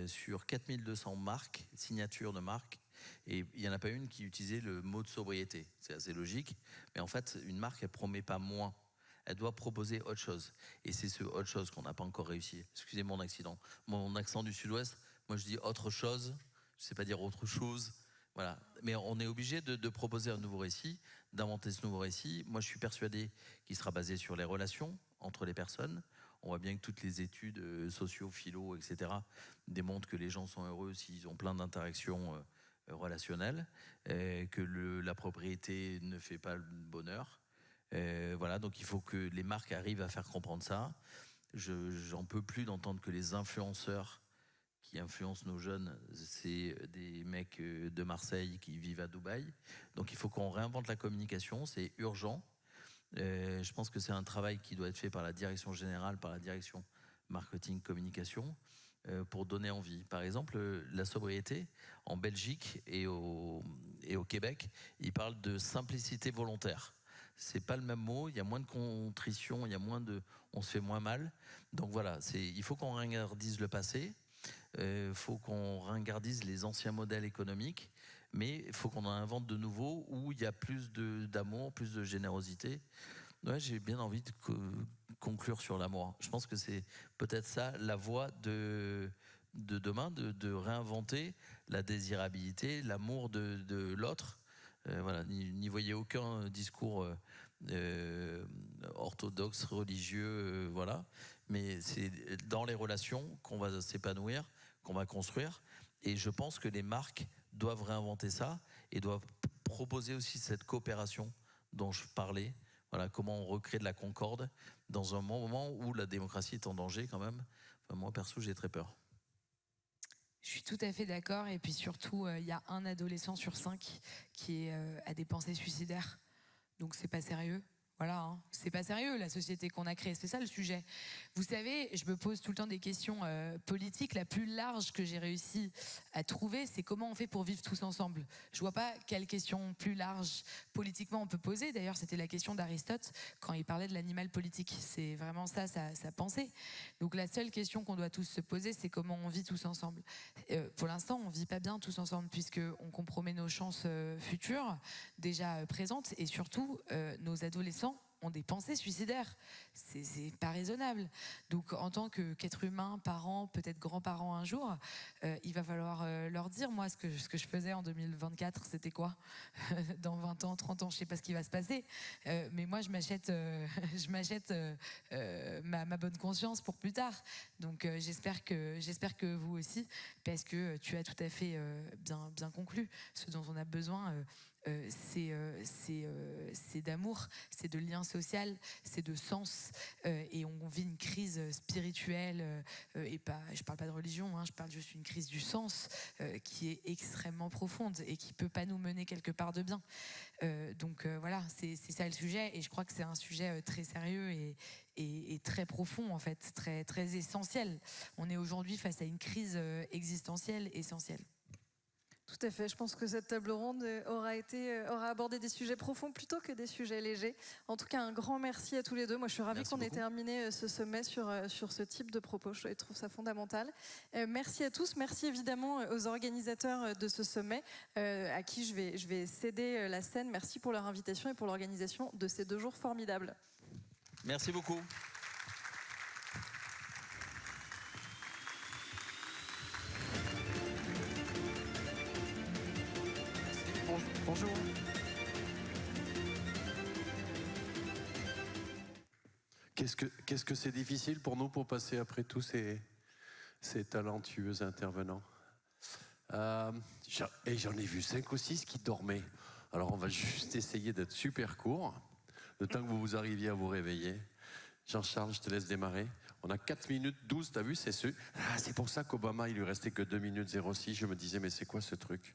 sur 4200 marques, signatures de marques, et il n'y en a pas une qui utilisait le mot de sobriété. C'est assez logique, mais en fait, une marque, elle ne promet pas moins. Elle doit proposer autre chose. Et c'est ce autre chose qu'on n'a pas encore réussi. Excusez mon accident. Mon accent du sud-ouest, moi je dis autre chose, je ne sais pas dire autre chose. Voilà. Mais on est obligé de proposer un nouveau récit, d'inventer ce nouveau récit. Moi je suis persuadé qu'il sera basé sur les relations entre les personnes. On voit bien que toutes les études socio, philo, etc. démontrent que les gens sont heureux s'ils ont plein d'interactions relationnelles, que la propriété ne fait pas le bonheur. Voilà, donc il faut que les marques arrivent à faire comprendre ça. J'en peux plus d'entendre que les influenceurs qui influencent nos jeunes, c'est des mecs de Marseille qui vivent à Dubaï. Donc il faut qu'on réinvente la communication, c'est urgent. Je pense que c'est un travail qui doit être fait par la direction générale, par la direction marketing communication, pour donner envie. Par exemple, la sobriété, en Belgique et au Québec, ils parlent de simplicité volontaire. C'est pas le même mot, il y a moins de contrition, il y a on se fait moins mal. Donc voilà, il faut qu'on ringardise le passé, il faut qu'on ringardise les anciens modèles économiques, mais il faut qu'on en invente de nouveaux où il y a plus d'amour, plus de générosité. Ouais, j'ai bien envie de conclure sur l'amour. Je pense que c'est peut-être ça la voie de demain, de réinventer la désirabilité, l'amour de l'autre. Voilà, n'y voyez aucun discours orthodoxe, religieux, voilà. Mais c'est dans les relations qu'on va s'épanouir, qu'on va construire. Et je pense que les marques doivent réinventer ça et doivent proposer aussi cette coopération dont je parlais. Voilà, comment on recrée de la concorde dans un moment où la démocratie est en danger quand même. Enfin, moi, perso, j'ai très peur. Je suis tout à fait d'accord. Et puis surtout, il y a un adolescent sur 5 qui a des pensées suicidaires. Donc c'est pas sérieux. Voilà, hein. C'est pas sérieux la société qu'on a créée, c'est ça le sujet. Vous savez, je me pose tout le temps des questions politiques. La plus large que j'ai réussi à trouver, c'est comment on fait pour vivre tous ensemble. Je vois pas quelle question plus large politiquement on peut poser. D'ailleurs, c'était la question d'Aristote quand il parlait de l'animal politique. C'est vraiment ça sa pensée. Donc la seule question qu'on doit tous se poser, c'est comment on vit tous ensemble. Pour l'instant, on vit pas bien tous ensemble puisqu'on compromet nos chances futures, déjà présentes, et surtout, nos adolescents ont des pensées suicidaires. C'est pas raisonnable. Donc, en tant qu'être humain, parent, peut-être grand-parent un jour, il va falloir leur dire, moi, ce que je faisais en 2024, c'était quoi? Dans 20 ans, 30 ans, je sais pas ce qui va se passer. Mais moi, je m'achète ma bonne conscience pour plus tard. Donc, j'espère que vous aussi, parce que tu as tout à fait bien conclu. Ce dont on a besoin, c'est d'amour, c'est de lien social, c'est de sens, et on vit une crise spirituelle, et pas, je parle pas de religion, hein, je parle juste d'une crise du sens qui est extrêmement profonde et qui peut pas nous mener quelque part de bien. Donc voilà, c'est ça le sujet, et je crois que c'est un sujet très sérieux et très profond en fait, très essentiel. On est aujourd'hui face à une crise existentielle essentielle. Tout à fait. Je pense que cette table ronde aura abordé des sujets profonds plutôt que des sujets légers. En tout cas, un grand merci à tous les deux. Moi, je suis ravie qu'on ait terminé ce sommet sur ce type de propos. Je trouve ça fondamental. Merci à tous. Merci évidemment aux organisateurs de ce sommet, à qui je vais céder la scène. Merci pour leur invitation et pour l'organisation de ces 2 jours formidables. Merci beaucoup. Bonjour. Qu'est-ce que c'est difficile pour nous pour passer après tous ces talentueux intervenants. Et j'en ai vu 5 ou 6 qui dormaient. Alors on va juste essayer d'être super court, le temps que vous arriviez à vous réveiller. Jean-Charles, je te laisse démarrer. On a 4 minutes 12, t'as vu, c'est pour ça qu'Obama, il lui restait que 2 minutes 06. Je me disais, mais c'est quoi ce truc?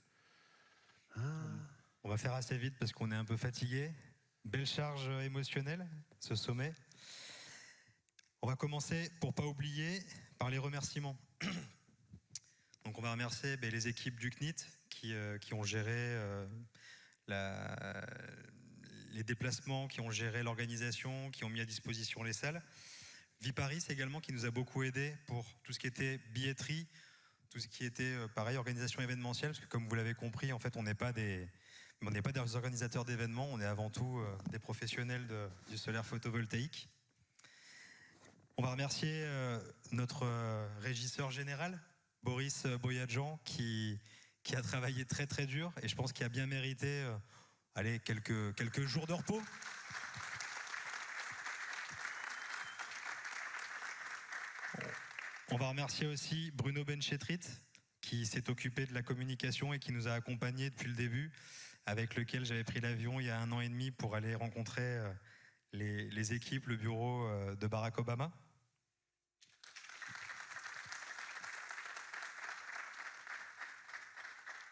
On va faire assez vite parce qu'on est un peu fatigué. Belle charge émotionnelle, ce sommet. On va commencer, pour pas oublier, par les remerciements. Donc on va remercier les équipes du CNIT qui ont géré les déplacements, qui ont géré l'organisation, qui ont mis à disposition les salles. Viparis également, qui nous a beaucoup aidé pour tout ce qui était billetterie, tout ce qui était, pareil, organisation événementielle, parce que comme vous l'avez compris, en fait, on n'est pas des organisateurs d'événements, on est avant tout des professionnels du solaire photovoltaïque. On va remercier notre régisseur général, Boris Boyadjian, qui a travaillé très très dur, et je pense qu'il a bien mérité quelques jours de repos. On va remercier aussi Bruno Benchetrit, qui s'est occupé de la communication et qui nous a accompagnés depuis le début, avec lequel j'avais pris l'avion il y a 1 an et demi pour aller rencontrer les équipes, le bureau de Barack Obama.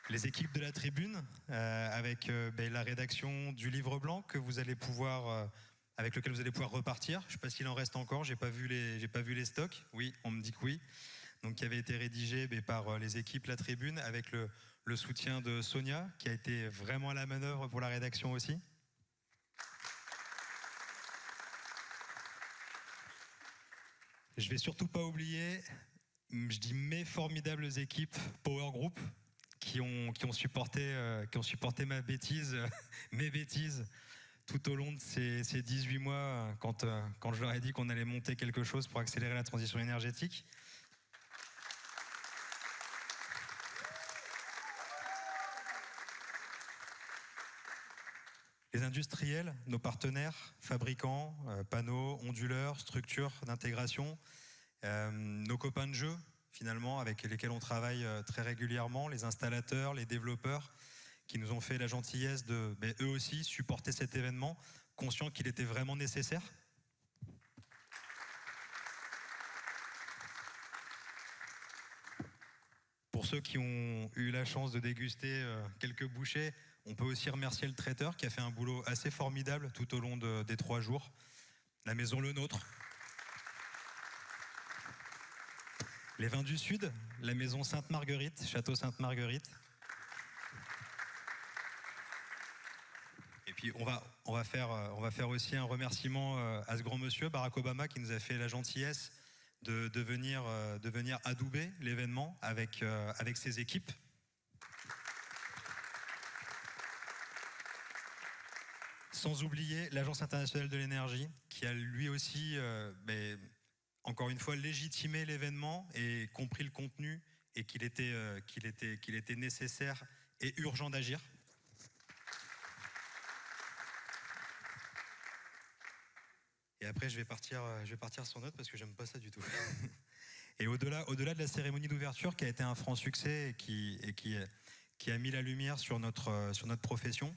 Les équipes de la tribune, avec la rédaction du livre blanc que vous allez pouvoir, avec lequel vous allez pouvoir repartir. Je ne sais pas s'il en reste encore, j'ai pas vu les stocks. Oui, on me dit que oui. Donc, qui avait été rédigé par les équipes La Tribune, avec le soutien de Sonia, qui a été vraiment à la manœuvre pour la rédaction aussi. Je vais surtout pas oublier, je dis mes formidables équipes Power Group, qui ont supporté ma bêtise, mes bêtises, tout au long de ces 18 mois, quand je leur ai dit qu'on allait monter quelque chose pour accélérer la transition énergétique. Les industriels, nos partenaires, fabricants, panneaux, onduleurs, structures d'intégration, nos copains de jeu, finalement, avec lesquels on travaille très régulièrement, les installateurs, les développeurs, qui nous ont fait la gentillesse de, eux aussi, supporter cet événement, conscients qu'il était vraiment nécessaire. Pour ceux qui ont eu la chance de déguster quelques bouchées, On peut aussi remercier le traiteur qui a fait un boulot assez formidable tout au long des 3 jours. La maison Le Nôtre. Les vins du Sud, la maison Sainte-Marguerite, Château Sainte-Marguerite. Et puis on va faire aussi un remerciement à ce grand monsieur, Barack Obama, qui nous a fait la gentillesse de venir adouber l'événement avec ses équipes. Sans oublier l'Agence internationale de l'énergie, qui a lui aussi, encore une fois, légitimé l'événement et compris le contenu et qu'il était nécessaire et urgent d'agir. Et après, je vais partir sur note parce que j'aime pas ça du tout. Et au-delà de la cérémonie d'ouverture, qui a été un franc succès et qui a mis la lumière sur notre profession,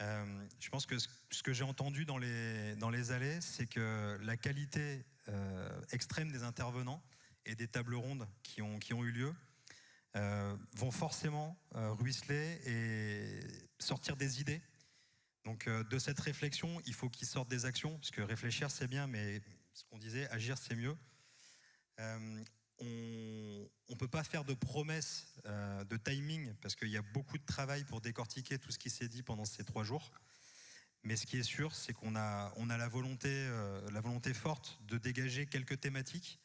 je pense que ce que j'ai entendu dans les allées, c'est que la qualité extrême des intervenants et des tables rondes qui ont eu lieu vont forcément ruisseler et sortir des idées. Donc de cette réflexion, il faut qu'il sorte des actions, parce que réfléchir c'est bien, mais ce qu'on disait, agir c'est mieux. On ne peut pas faire de promesses de timing, parce qu'il y a beaucoup de travail pour décortiquer tout ce qui s'est dit pendant ces 3 jours. Mais ce qui est sûr, c'est qu'on a la volonté forte de dégager quelques thématiques.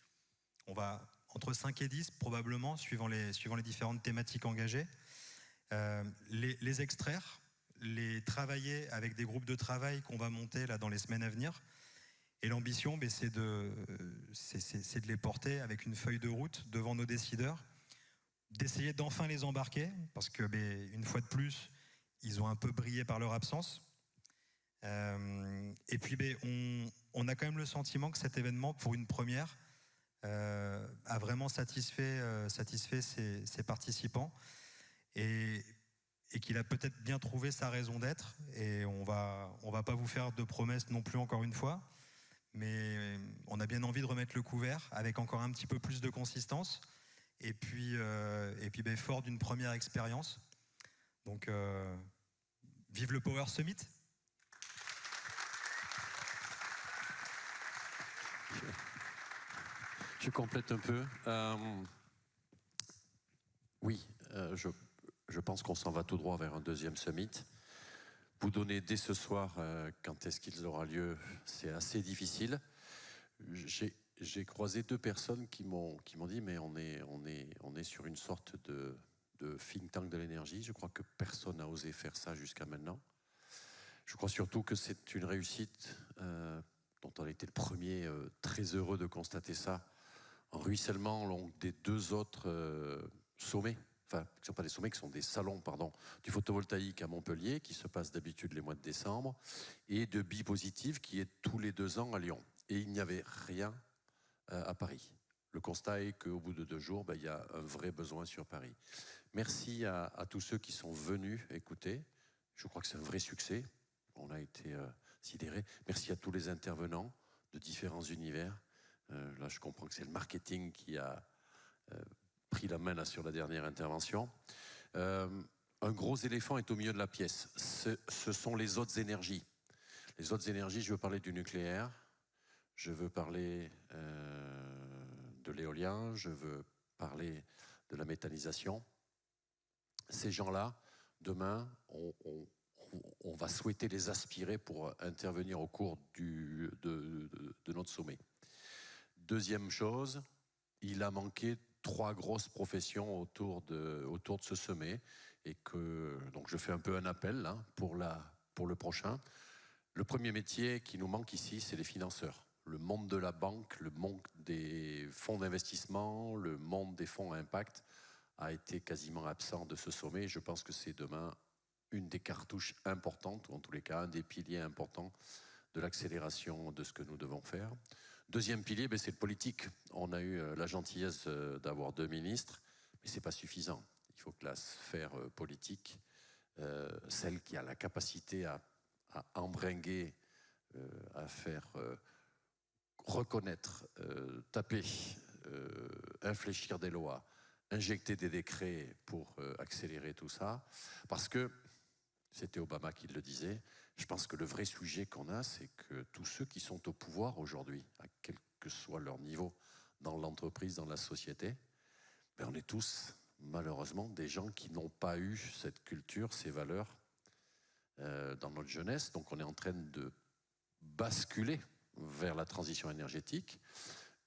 On va entre 5 et 10 probablement, suivant les différentes thématiques engagées. Les extraire, les travailler avec des groupes de travail qu'on va monter là dans les semaines à venir. Et l'ambition, c'est de les porter avec une feuille de route devant nos décideurs, d'essayer d'enfin les embarquer, parce que une fois de plus, ils ont un peu brillé par leur absence. Et puis on a quand même le sentiment que cet événement, pour une première, a vraiment satisfait ses participants et qu'il a peut-être bien trouvé sa raison d'être. Et on va pas vous faire de promesses non plus, encore une fois, mais on a bien envie de remettre le couvert avec encore un petit peu plus de consistance et puis fort d'une première expérience. Donc vive le Power Summit. Je complète un peu. Oui, je pense qu'on s'en va tout droit vers un deuxième summit. Vous donner dès ce soir quand est-ce qu'il aura lieu, c'est assez difficile. J'ai croisé 2 personnes qui m'ont dit mais on est sur une sorte de think tank de l'énergie. Je crois que personne n'a osé faire ça jusqu'à maintenant. Je crois surtout que c'est une réussite dont on a été le premier très heureux de constater ça en ruissellement des 2 autres sommets. Enfin, qui ne sont pas des sommets, qui sont des salons, pardon, du photovoltaïque à Montpellier, qui se passe d'habitude les mois de décembre, et de Bipositive, qui est tous les 2 ans à Lyon. Et il n'y avait rien à Paris. Le constat est qu'au bout de 2 jours, il y a un vrai besoin sur Paris. Merci à tous ceux qui sont venus écouter. Je crois que c'est un vrai succès. On a été sidérés. Merci à tous les intervenants de différents univers. Là, je comprends que c'est le marketing qui a pris la main là, sur la dernière intervention. Un gros éléphant est au milieu de la pièce. Ce sont les autres énergies. Les autres énergies, je veux parler du nucléaire, je veux parler de l'éolien, je veux parler de la méthanisation. Ces gens-là, demain, on va souhaiter les aspirer pour intervenir au cours de notre sommet. Deuxième chose, il a manqué 3 grosses professions autour de ce sommet et donc je fais un peu un appel là, pour le prochain. Le premier métier qui nous manque ici, c'est les financeurs. Le monde de la banque, le monde des fonds d'investissement, le monde des fonds à impact a été quasiment absent de ce sommet. Je pense que c'est demain une des cartouches importantes, ou en tous les cas un des piliers importants de l'accélération de ce que nous devons faire. Deuxième pilier, c'est le politique. On a eu la gentillesse d'avoir 2 ministres, mais ce n'est pas suffisant. Il faut que la sphère politique, celle qui a la capacité à embringuer, à faire reconnaître, taper, infléchir des lois, injecter des décrets pour accélérer tout ça. Parce que C'était Obama qui le disait. Je pense que le vrai sujet qu'on a, c'est que tous ceux qui sont au pouvoir aujourd'hui, à quel que soit leur niveau dans l'entreprise, dans la société, ben on est tous, malheureusement, des gens qui n'ont pas eu cette culture, ces valeurs dans notre jeunesse. Donc on est en train de basculer vers la transition énergétique.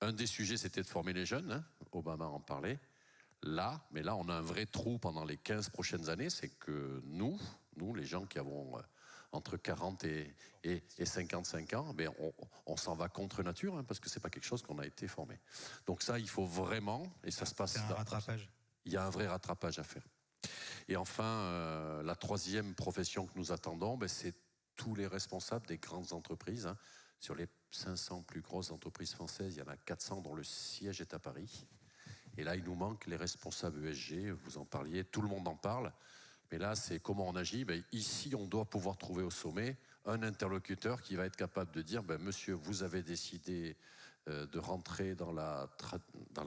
Un des sujets, c'était de former les jeunes, hein. Obama en parlait. Là, on a un vrai trou pendant les 15 prochaines années, c'est que nous, les gens qui avons entre 40 et 55 ans, ben on s'en va contre nature, hein, parce que c'est pas quelque chose qu'on a été formé. Donc ça, il faut vraiment, et ça se passe... C'est un rattrapage. Il y a un vrai rattrapage à faire. Et enfin, la troisième profession que nous attendons, ben, c'est tous les responsables des grandes entreprises. Hein. Sur les 500 plus grosses entreprises françaises, il y en a 400 dont le siège est à Paris. Et là, il nous manque les responsables ESG, vous en parliez, tout le monde en parle. Mais là, c'est comment on agit. Ben, ici, on doit pouvoir trouver au sommet un interlocuteur qui va être capable de dire, ben, monsieur, vous avez décidé de rentrer dans la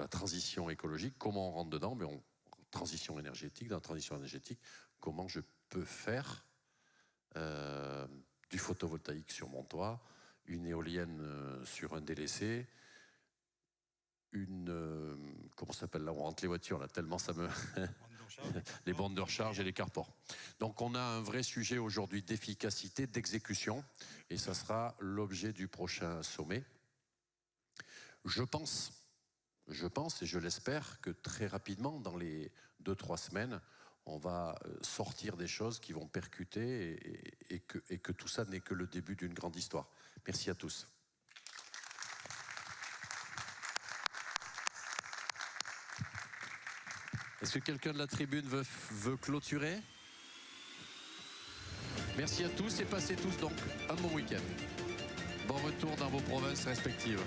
transition écologique. Comment on rentre dedans? Ben, transition énergétique. Dans la transition énergétique, comment je peux faire du photovoltaïque sur mon toit, une éolienne sur un délaissé, comment ça s'appelle là, on rentre les voitures là, tellement ça me... les bornes de recharge et les carports. Donc on a un vrai sujet aujourd'hui d'efficacité, d'exécution, et ça sera l'objet du prochain sommet. Je pense et je l'espère que très rapidement, dans les 2-3 semaines, on va sortir des choses qui vont percuter et que tout ça n'est que le début d'une grande histoire. Merci à tous. Est-ce que quelqu'un de la tribune veut clôturer? Merci à tous et passez tous donc un bon week-end. Bon retour dans vos provinces respectives.